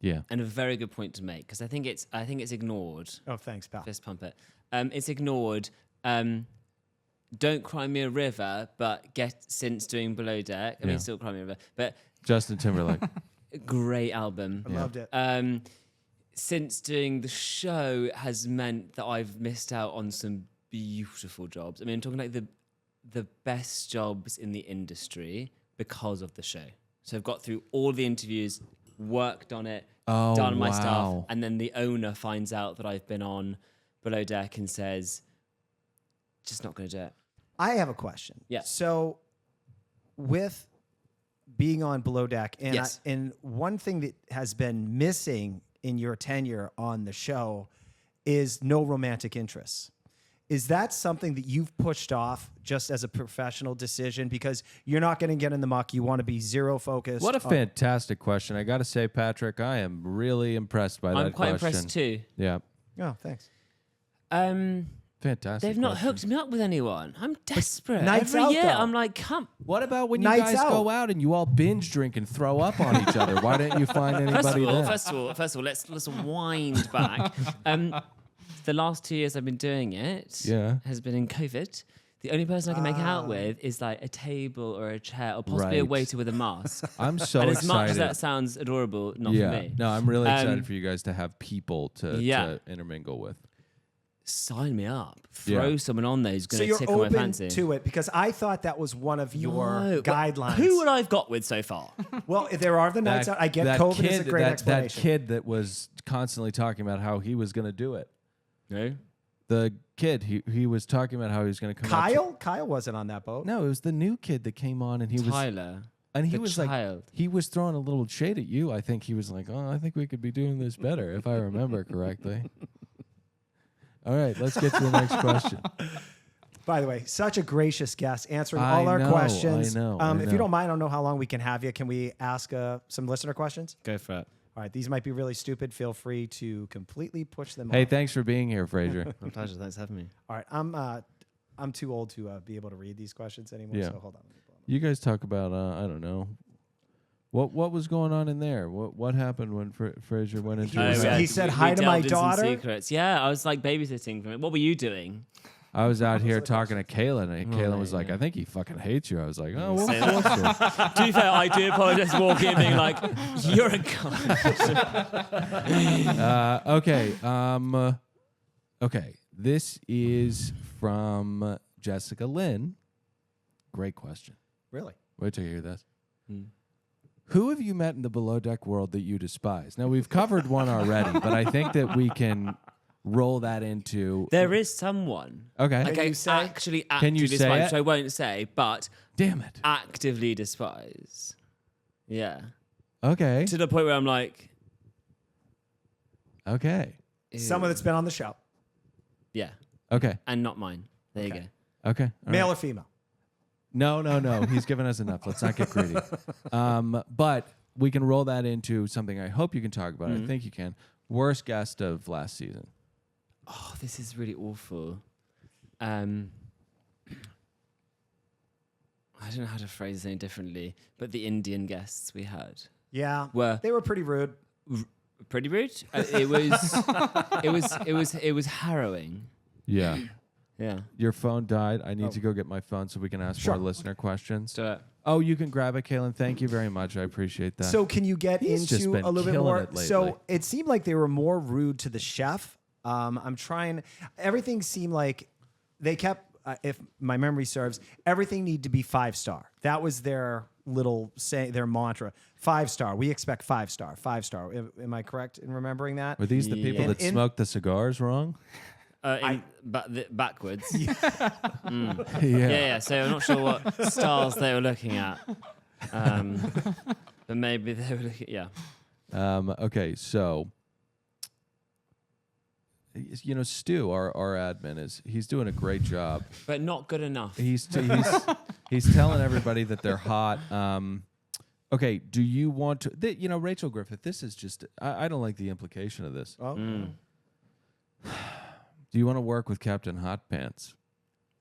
Yeah. And a very good point to make, because I think it's ignored. Oh, thanks, pal. Fist pump it. It's ignored. Don't Cry Me a River, but since doing Below Deck, I mean, still Cry Me a River, but Justin Timberlake. great album. I loved it. Since doing the show has meant that I've missed out on some beautiful jobs. I mean, I'm talking like the best jobs in the industry because of the show. So I've got through all the interviews, worked on it, done my stuff, and then the owner finds out that I've been on Below Deck and says, just not going to do it. I have a question. Yeah. So with being on Below Deck, and Yes. and one thing that has been missing in your tenure on the show is no romantic interests. Is that something that you've pushed off just as a professional decision because you're not going to get in the muck? You want to be zero focused. What a fantastic question. I got to say, Patrick, I am really impressed by that I'm quite question. impressed too. Yeah. Oh, thanks. Fantastic. They've not question. hooked me up with anyone. I'm desperate. nights Every out, year, though. I'm like, come. What about when you Nights guys out. go out and you all binge drink and throw up on each other? Why don't you find anybody there? First of all, let's wind back. The last 2 years I've been doing it has been in COVID. The only person I can make out with is like a table or a chair or possibly a Right. waiter with a mask. I'm so and as excited. much as that sounds adorable, not for me. No, I'm really excited for you guys to have people to Yeah. intermingle with. Sign me up. Throw someone on there who's So going to you're tickle my open fancy. to it because I thought that was one of your No. guidelines. Who would I've got with so far? Well, there are the nights out. I get that COVID kid, is a great that explanation. kid that was constantly talking about how he was going to do it. No. The kid, he was talking about how he was going to come out to- Kyle? Kyle wasn't on that boat. No, it was the new kid that came on and he was Tyler. and he the was child. like he was throwing a little shade at you. I think he was like, "Oh, I think we could be doing this better if I remember correctly." All right, let's get to the next question. By the way, such a gracious guest answering I all our know, questions. I know, If you don't mind, I don't know how long we can have you. Can we ask some listener questions? Go for it. All right, these might be really stupid. Feel free to completely push them Hey, off. thanks for being here, Fraser. My pleasure. Thanks for having me. All right, I'm too old to be able to read these questions anymore. Yeah. So hold on. Let me pull them You guys talk about I don't know. What was going on in there? What happened when Fraser went into? Oh, his yeah. house? He said hi to my delved into some daughter? Secrets. Yeah, I was like babysitting from it. What were you doing? I was out here talking to Kaylin, and Kaylin was like, "I think he fucking hates you." I was like, "Oh, Say well, to be fair, I do apologize walking in being like, you're a cunt. okay. Okay. This is from Jessica Lynn. Great question. Really? Wait till you hear this. Who have you met in the below deck world that you despise? Now we've covered one already, but I think that we can roll that into. There is someone. Okay. Like Can I you say? actually Can you say despise, it? which I won't say, but Damn it. actively despise. Yeah. Okay. To the point where I'm like, Okay. ew. Someone that's been on the show. Yeah. Okay. And not mine. There you Okay. go. Okay. All Male right. or female? No. He's given us enough. Let's not get greedy. But we can roll that into something I hope you can talk about. I think you can. Worst guest of last season. Oh, this is really awful. I don't know how to phrase it any differently, but the Indian guests we had Yeah, were they were pretty rude. pretty rude. It was harrowing. Yeah. Yeah. Your phone died. I need to go get my phone so we can ask more listener questions. So Oh, you can grab it, Kaylin. Thank you very much. I appreciate that. So can you get He's just into been a little bit killing more? it lately. So it seemed like they were more rude to the chef. I'm trying. Everything seemed like they kept. If my memory serves, everything needed to be 5-star. That was their little their mantra. 5-star. We expect 5-star. 5-star. Am I correct in remembering that? Were these the people that smoked the cigars wrong? backwards. Yeah. So I'm not sure what styles they were looking at. But maybe they were looking. Yeah. Okay, so Stu, our admin he's doing a great job. But not good enough. He's telling everybody that they're hot. Okay, do you want to? Rachel Griffith. This is just. I don't like the implication of this. Oh. Do you want to work with Captain Hot Pants?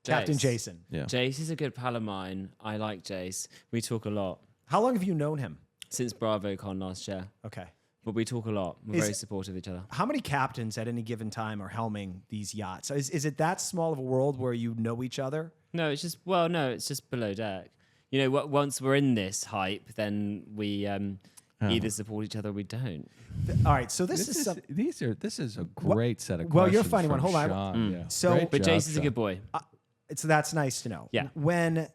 Captain Jace. Jason. Yeah. Jace is a good pal of mine. I like Jace. We talk a lot How long have you known him? since BravoCon last year. Okay. But we talk a lot. We're very supportive of each other. How many captains at any given time are helming these yachts? Is it that small of a world where you know each other? No, it's just below deck. Once we're in this hype, then we either support each or we don't. All right, so this is this is a great set of well, questions. you're funny one. from Hold on. Sean. Yeah. So- Great But job, Jace is a Sean. good boy. So that's nice to know. Yeah. When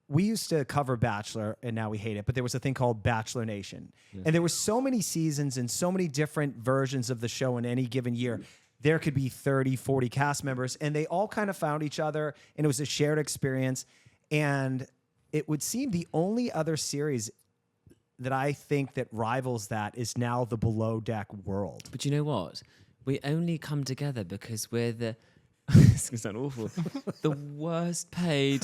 we used to cover Bachelor, and now we hate it, but there was a thing called Bachelor Nation. And there were so many seasons and so many different versions of the show in any given year. There could be 30, 40 cast members, and they all kind of found each other, and it was a shared experience. And it would seem the only other series that I think that rivals that is now the Below Deck world. But you know what? We only come together because we're the. This is gonna sound awful. The worst paid,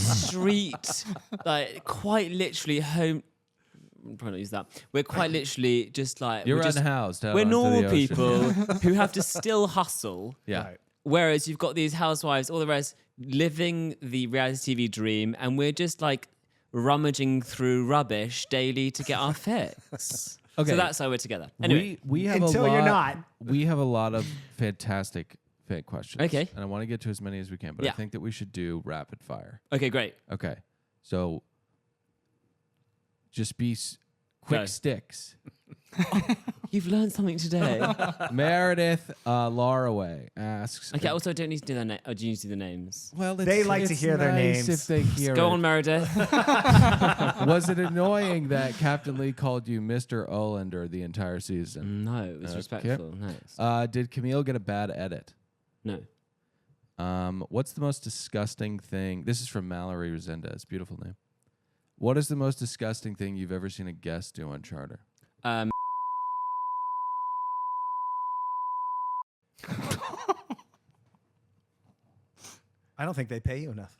street, quite literally home. I'm trying to use that. We're quite literally just You're we're just, unhoused. We're normal people who have to still hustle. Yeah. Right. Whereas you've got these housewives, all the rest, living the reality TV dream, and we're just rummaging through rubbish daily to get our fix. Okay. So that's how we're together. Anyway, We have Until a lot, you're not. We have a lot of fantastic fan questions. Okay. And I want to get to as many as we can, but I Yeah. think that we should do rapid fire. okay, great. Okay. So just be quick Go. sticks. You've learned something today. Meredith Laraway asks. Okay, also, I don't need to do their name. Oh, do you need to do the names? Well, They like to it's hear their nice names. if they hear Go it. on, Meredith. Was it annoying that Captain Lee called you Mr. Olender the entire season? No, it was Okay. respectful. No. Did Camille get a bad edit? No. What's the most disgusting thing? This is from Mallory Resendez. Beautiful name. What is the most disgusting thing you've ever seen a guest do on Charter? I don't think they pay you enough.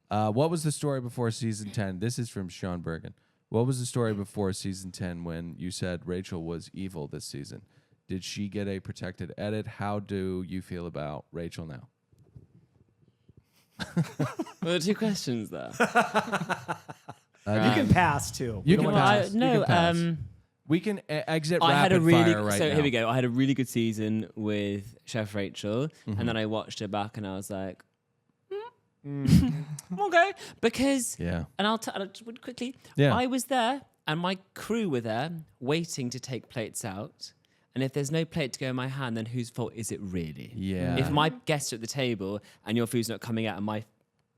What was the story before season 10? This is from Sean Bergen. What was the story before season 10 when you said Rachel was evil this season? Did she get a protected edit? How do you feel about Rachel now? Well, there are two questions there. You can pass too. You We can don't wanna- pass. No, You can pass. We can exit I had a rapid really fire right so now. here we go. I had a really good season with Chef Rachel, and then I watched her back, and I was like, okay, because Yeah. and I'll just quickly. Yeah. I was there, and my crew were there, waiting to take plates out. And if there's no plate to go in my hand, then whose fault is it really? Yeah. If my guests are at the table and your food's not coming out and my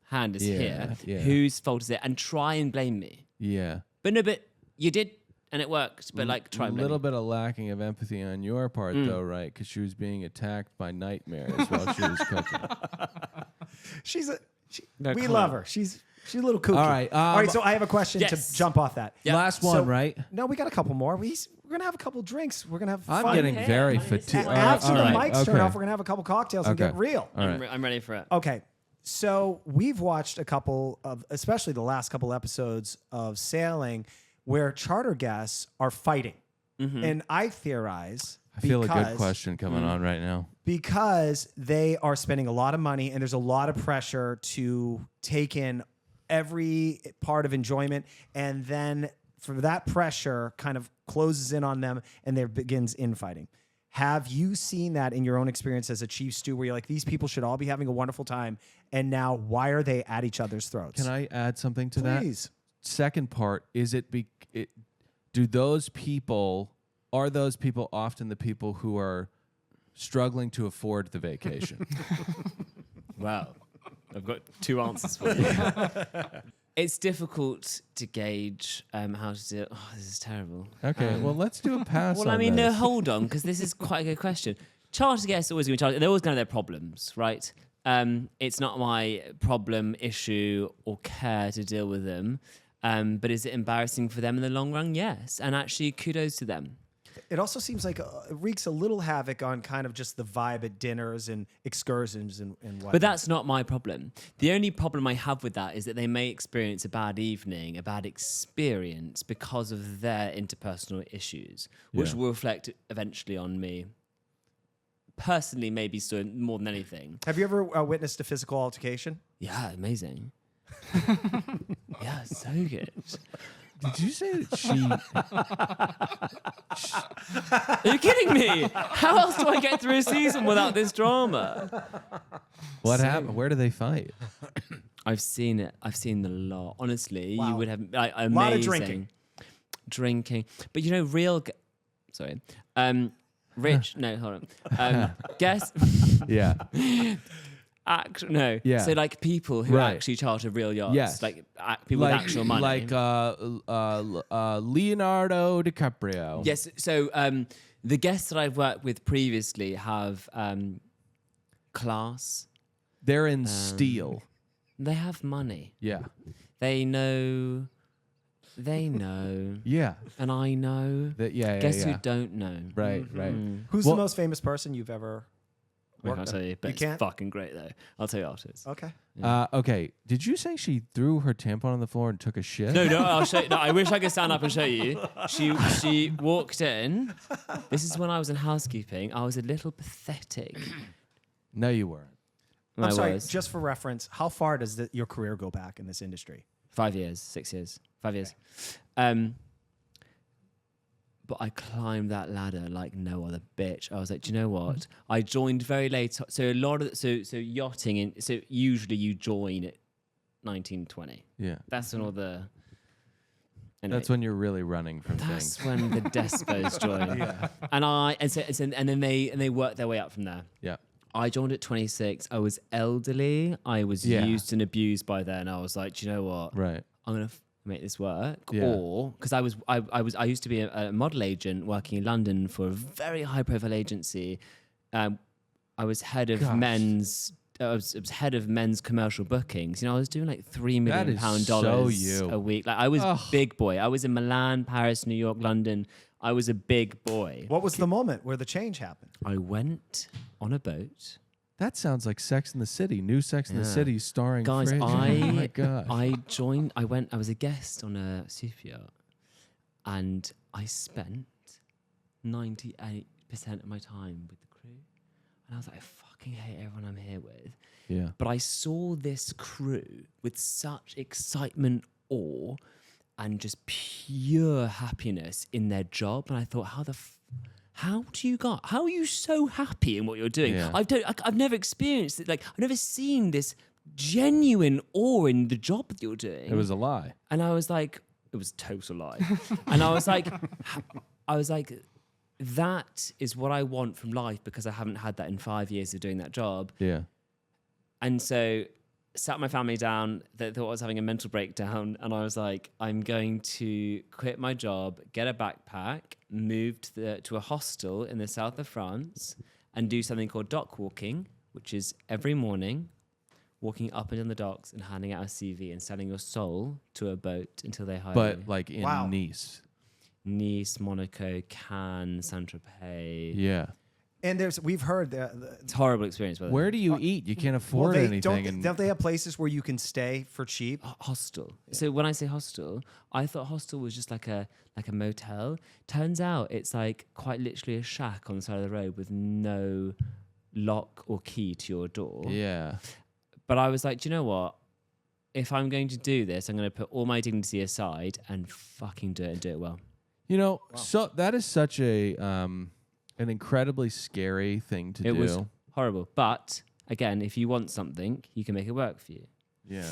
hand is here, Yeah. whose fault is it? And try and blame me. Yeah. But you did, and it worked. But try and A blame little me. bit of lacking of empathy on your part, though, right? Because she was being attacked by nightmares while she was cooking. No, we come love on. her. She's a little kooky. All right, All right. So I have a question yes. to jump off that. Yeah. Last one, So- right? No, we got a couple more. We're gonna have a couple drinks. We're gonna have I'm fun. getting Yeah, very honey, fatigued. it's fine. After the All right, mics turn okay. off, we're gonna have a couple cocktails and Okay. get real. All right. I'm ready for it. Okay. So we've watched a couple of, especially the last couple episodes of Sailing, where charter guests are fighting. And I theorize, I feel a good question coming on right now. because they are spending a lot of money and there's a lot of pressure to take in every part of enjoyment, and then for that pressure kind of closes in on them and there begins infighting. Have you seen that in your own experience as a chief stew, where you're like, these people should all be having a wonderful time, and now why are they at each other's throats? Can I add something to that? Please. Second part, is do those people, are those people often the people who are struggling to afford the vacation? Wow. I've got two answers for you. It's difficult to gauge how to do it. Oh, this is terrible. Okay, well, let's do a pass Well, on I mean, no, this. hold on, because this is quite a good question. Charter guests are always going to charge. They're always going to have their problems, right? It's not my problem, issue, or care to deal with them. But is it embarrassing for them in the long run? Yes. And actually, kudos to them. It also seems like it wreaks a little havoc on kind of just the vibe at dinners and excursions and whatnot. But that's not my problem. The only problem I have with that is that they may experience a bad evening, a bad experience because of their interpersonal issues, which Yeah. will reflect eventually on me. Personally, maybe so more than anything. Have you ever witnessed a physical altercation? Yeah, amazing. Yeah, so good. Did you say that Are you kidding me? How else do I get through a season without this drama? What happened? Where do they fight? I've seen it. I've seen a lot. Honestly, Wow. you would have like amazing. Lot of drinking. Drinking. But you know, sorry. Rich. No, hold on. Guess. Yeah. No. Yeah. So like people who Right. actually charter real yachts. Yes. Like people with actual money. Like Leonardo DiCaprio. Yes. So the guests that I've worked with previously have class. They're in steel. They have money. Yeah. They know. They know. Yeah. And I know. Yeah. Guess yeah. who don't know? Right, right. Who's Well- the most famous person you've ever I worked can't with? tell you, but You it's can't? fucking great though. I'll tell you afterwards. Okay. Okay. Did you say she threw her tampon on the floor and took a shit? No, I'll show you. No, I wish I could stand up and show you. She walked in. This is when I was in housekeeping. I was a little pathetic. No, you weren't. I'm I sorry, was. just for reference, how far does your career go back in this industry? 5 years, 6 years, 5 years. But I climbed that ladder like no other bitch. I was like, do you know what? I joined very late. So a lot of so yachting. So usually you join at 19, 20. Yeah. That's when all the. Anyway, That's when you're really running from That's things. when the despos join. And then they work their way up from there. Yeah. I joined at 26. I was elderly. I was Yeah. used and abused by then. I was like, do you know what? Right. I'm gonna make this work. Yeah. Or because I used to be a model agent working in London for a very high profile agency. I was head of Gosh. men's. I was head of men's commercial bookings. You know, I was doing like $3 million That is so dollars you. a week. Like I was big boy. I was in Milan, Paris, New York, London. I was a big boy. What was the moment where the change happened? I went on a boat. That sounds like Sex in the City. New Sex in the Yeah. City starring Guys, Fraser. Oh my God. I was a guest on a super yacht, and I spent 98% of my time with the crew. And I was like, I fucking hate everyone I'm here with. Yeah. But I saw this crew with such excitement, awe, and just pure happiness in their job. And I thought, how are you so happy in what you're doing? Yeah. I've never experienced it. Like, I've never seen this genuine awe in the job that you're doing. It was a lie. And I was like, it was a total lie. And I was like, that is what I want from life, because I haven't had that in 5 years of doing that job. Yeah. And so sat my family down. They thought I was having a mental breakdown. And I was like, I'm going to quit my job, get a backpack, move to a hostel in the south of France, and do something called dock walking, which is every morning walking up and down the docks and handing out a CV and selling your soul to a boat until they hire But you. like in Wow. Nice. Nice, Monaco, Cannes, Saint-Tropez. Yeah. And we've heard It's a horrible experience. By the way. Where do you eat? You can't afford anything. Don't they have places where you can stay for cheap? Hostel. So when I say hostel, I thought hostel was just like a motel. Turns out it's like quite literally a shack on the side of the road with no lock or key to your door. Yeah. But I was like, do you know what? If I'm going to do this, I'm going to put all my dignity aside and fucking do it and do it well. You know, so that is such a an incredibly scary thing to do. It was horrible. But again, if you want something, you can make it work for you. Yeah.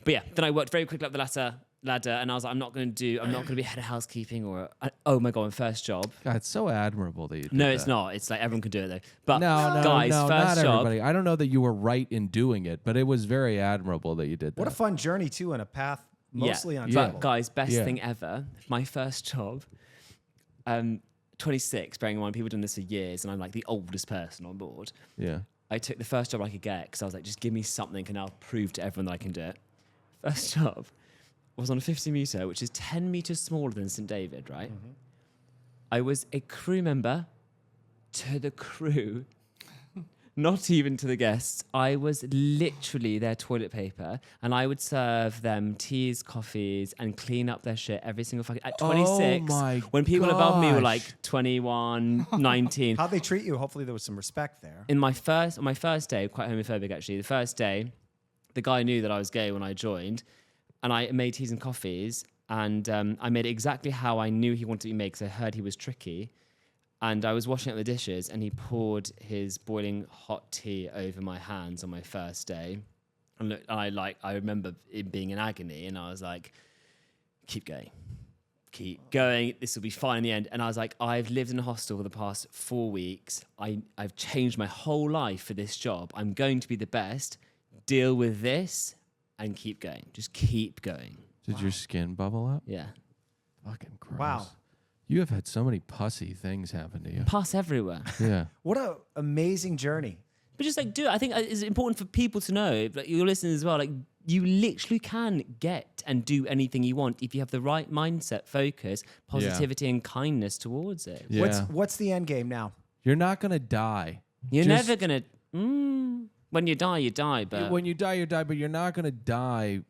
But yeah, then I worked very quickly up the ladder, and I was like, I'm not going to be head of housekeeping or oh my god, my first job. God, it's so admirable that you did No, that. it's not. It's like everyone can do it though. But guys, first not job. everybody. I don't know that you were right in doing it, but it was very admirable that you did that. What a fun journey too, and a path mostly on travel. But guys, best thing ever. My first job. 26, bearing in mind people have done this for years, and I'm like the oldest person on board. Yeah. I took the first job I could get because I was like, just give me something and I'll prove to everyone that I can do it. First job was on a 50 meter, which is 10 meters smaller than St. David, right? Mm-hmm. I was a crew member to the crew, not even to the guests. I was literally their toilet paper, and I would serve them teas, coffees, and clean up their shit every single fucking... At 26, when people above me were like 21, 19. How'd they treat you? Hopefully there was some respect there. On my first day, quite homophobic actually, the first day, the guy knew that I was gay when I joined, and I made teas and coffees, and I made it exactly how I knew he wanted to be made because I heard he was tricky. And I was washing up the dishes, and he poured his boiling hot tea over my hands on my first day. And look, I remember it being in agony, and I was like, keep going. This will be fine in the end. And I was like, I've lived in a hostel for the past 4 weeks. I've changed my whole life for this job. I'm going to be the best. Deal with this and keep going. Just keep going. Did your skin bubble up? Yeah. Fucking gross. Wow. You have had so many pussy things happen to you. Pus everywhere. Yeah. What an amazing journey. But just like do it. I think it's important for people to know, like your listeners as well, like you literally can get and do anything you want if you have the right mindset, focus, positivity, and kindness towards it. Yeah. What's the end game now? You're not going to die. You're never going to... when you die, you die. But When you die, you die, but you're not going to die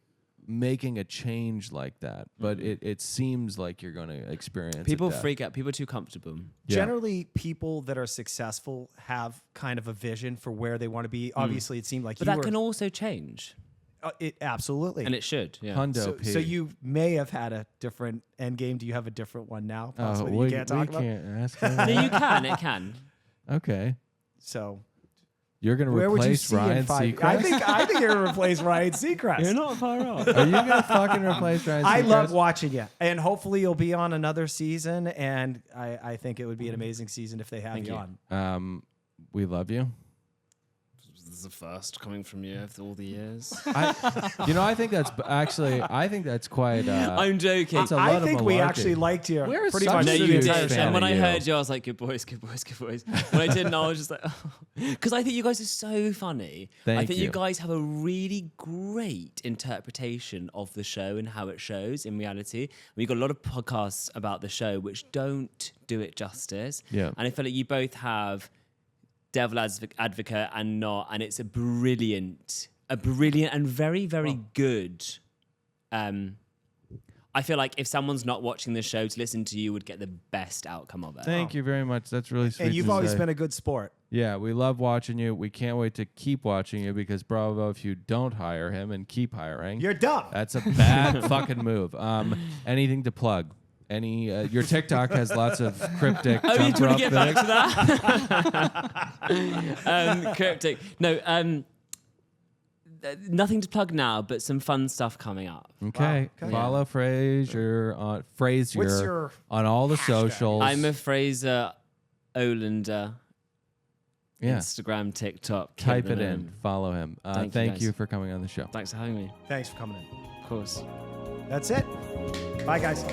making a change like that. But it seems like you're going to experience people it freak out. People are too comfortable. Yeah. Generally, people that are successful have kind of a vision for where they want to be. Obviously, it seemed like But that can also change. It absolutely. And it should, yeah. Hundo P. So you may have had a different end game. Do you have a different one now? Possibly you can't talk about. We can't ask him. No, you can. It can. Okay. So You're going to where would you replace see in Ryan 5 Seacrest? I think you're going to replace Ryan Seacrest. You're not far off. Are you going to fucking replace Ryan Seacrest? I love watching you, and hopefully you'll be on another season. And I think it would be an amazing season if they have you on. We love you. This is the first coming from you after all the years. I think that's quite. I'm joking. It's a lot I of think we malarkey. actually liked you. We're pretty such much. No, a you huge did. fan And when of I you. heard you, I was like, good boys, good boys, good boys. When I didn't, I was just like, because I think you guys are so funny. I think you guys have a really great interpretation of the show and how it shows in reality. We've got a lot of podcasts about the show which don't do it justice. Yeah. And I feel like you both have devil advocate and not, and it's a brilliant and very, very good. I feel like if someone's not watching the show to listen to you would get the best outcome of it. Thank you very much. That's really sweet. And you've to always say. been a good sport. Yeah, we love watching you. We can't wait to keep watching you because Bravo, if you don't hire him and keep hiring, You're dumb. that's a bad fucking move. Anything to plug? Your TikTok has lots of cryptic. Oh, you jump want rope to get back videos. to that? Cryptic. No, nothing to plug now, but some fun stuff coming up. Okay. Wow. Follow Fraser on What's your on all the socials. I'm a Fraser Olender. Yeah. Instagram, TikTok. keep Type it them in. Follow him. Thank you, Thank guys. you for coming on the show. Thanks for having me. Thanks for coming in. Of course. That's it. Bye, guys.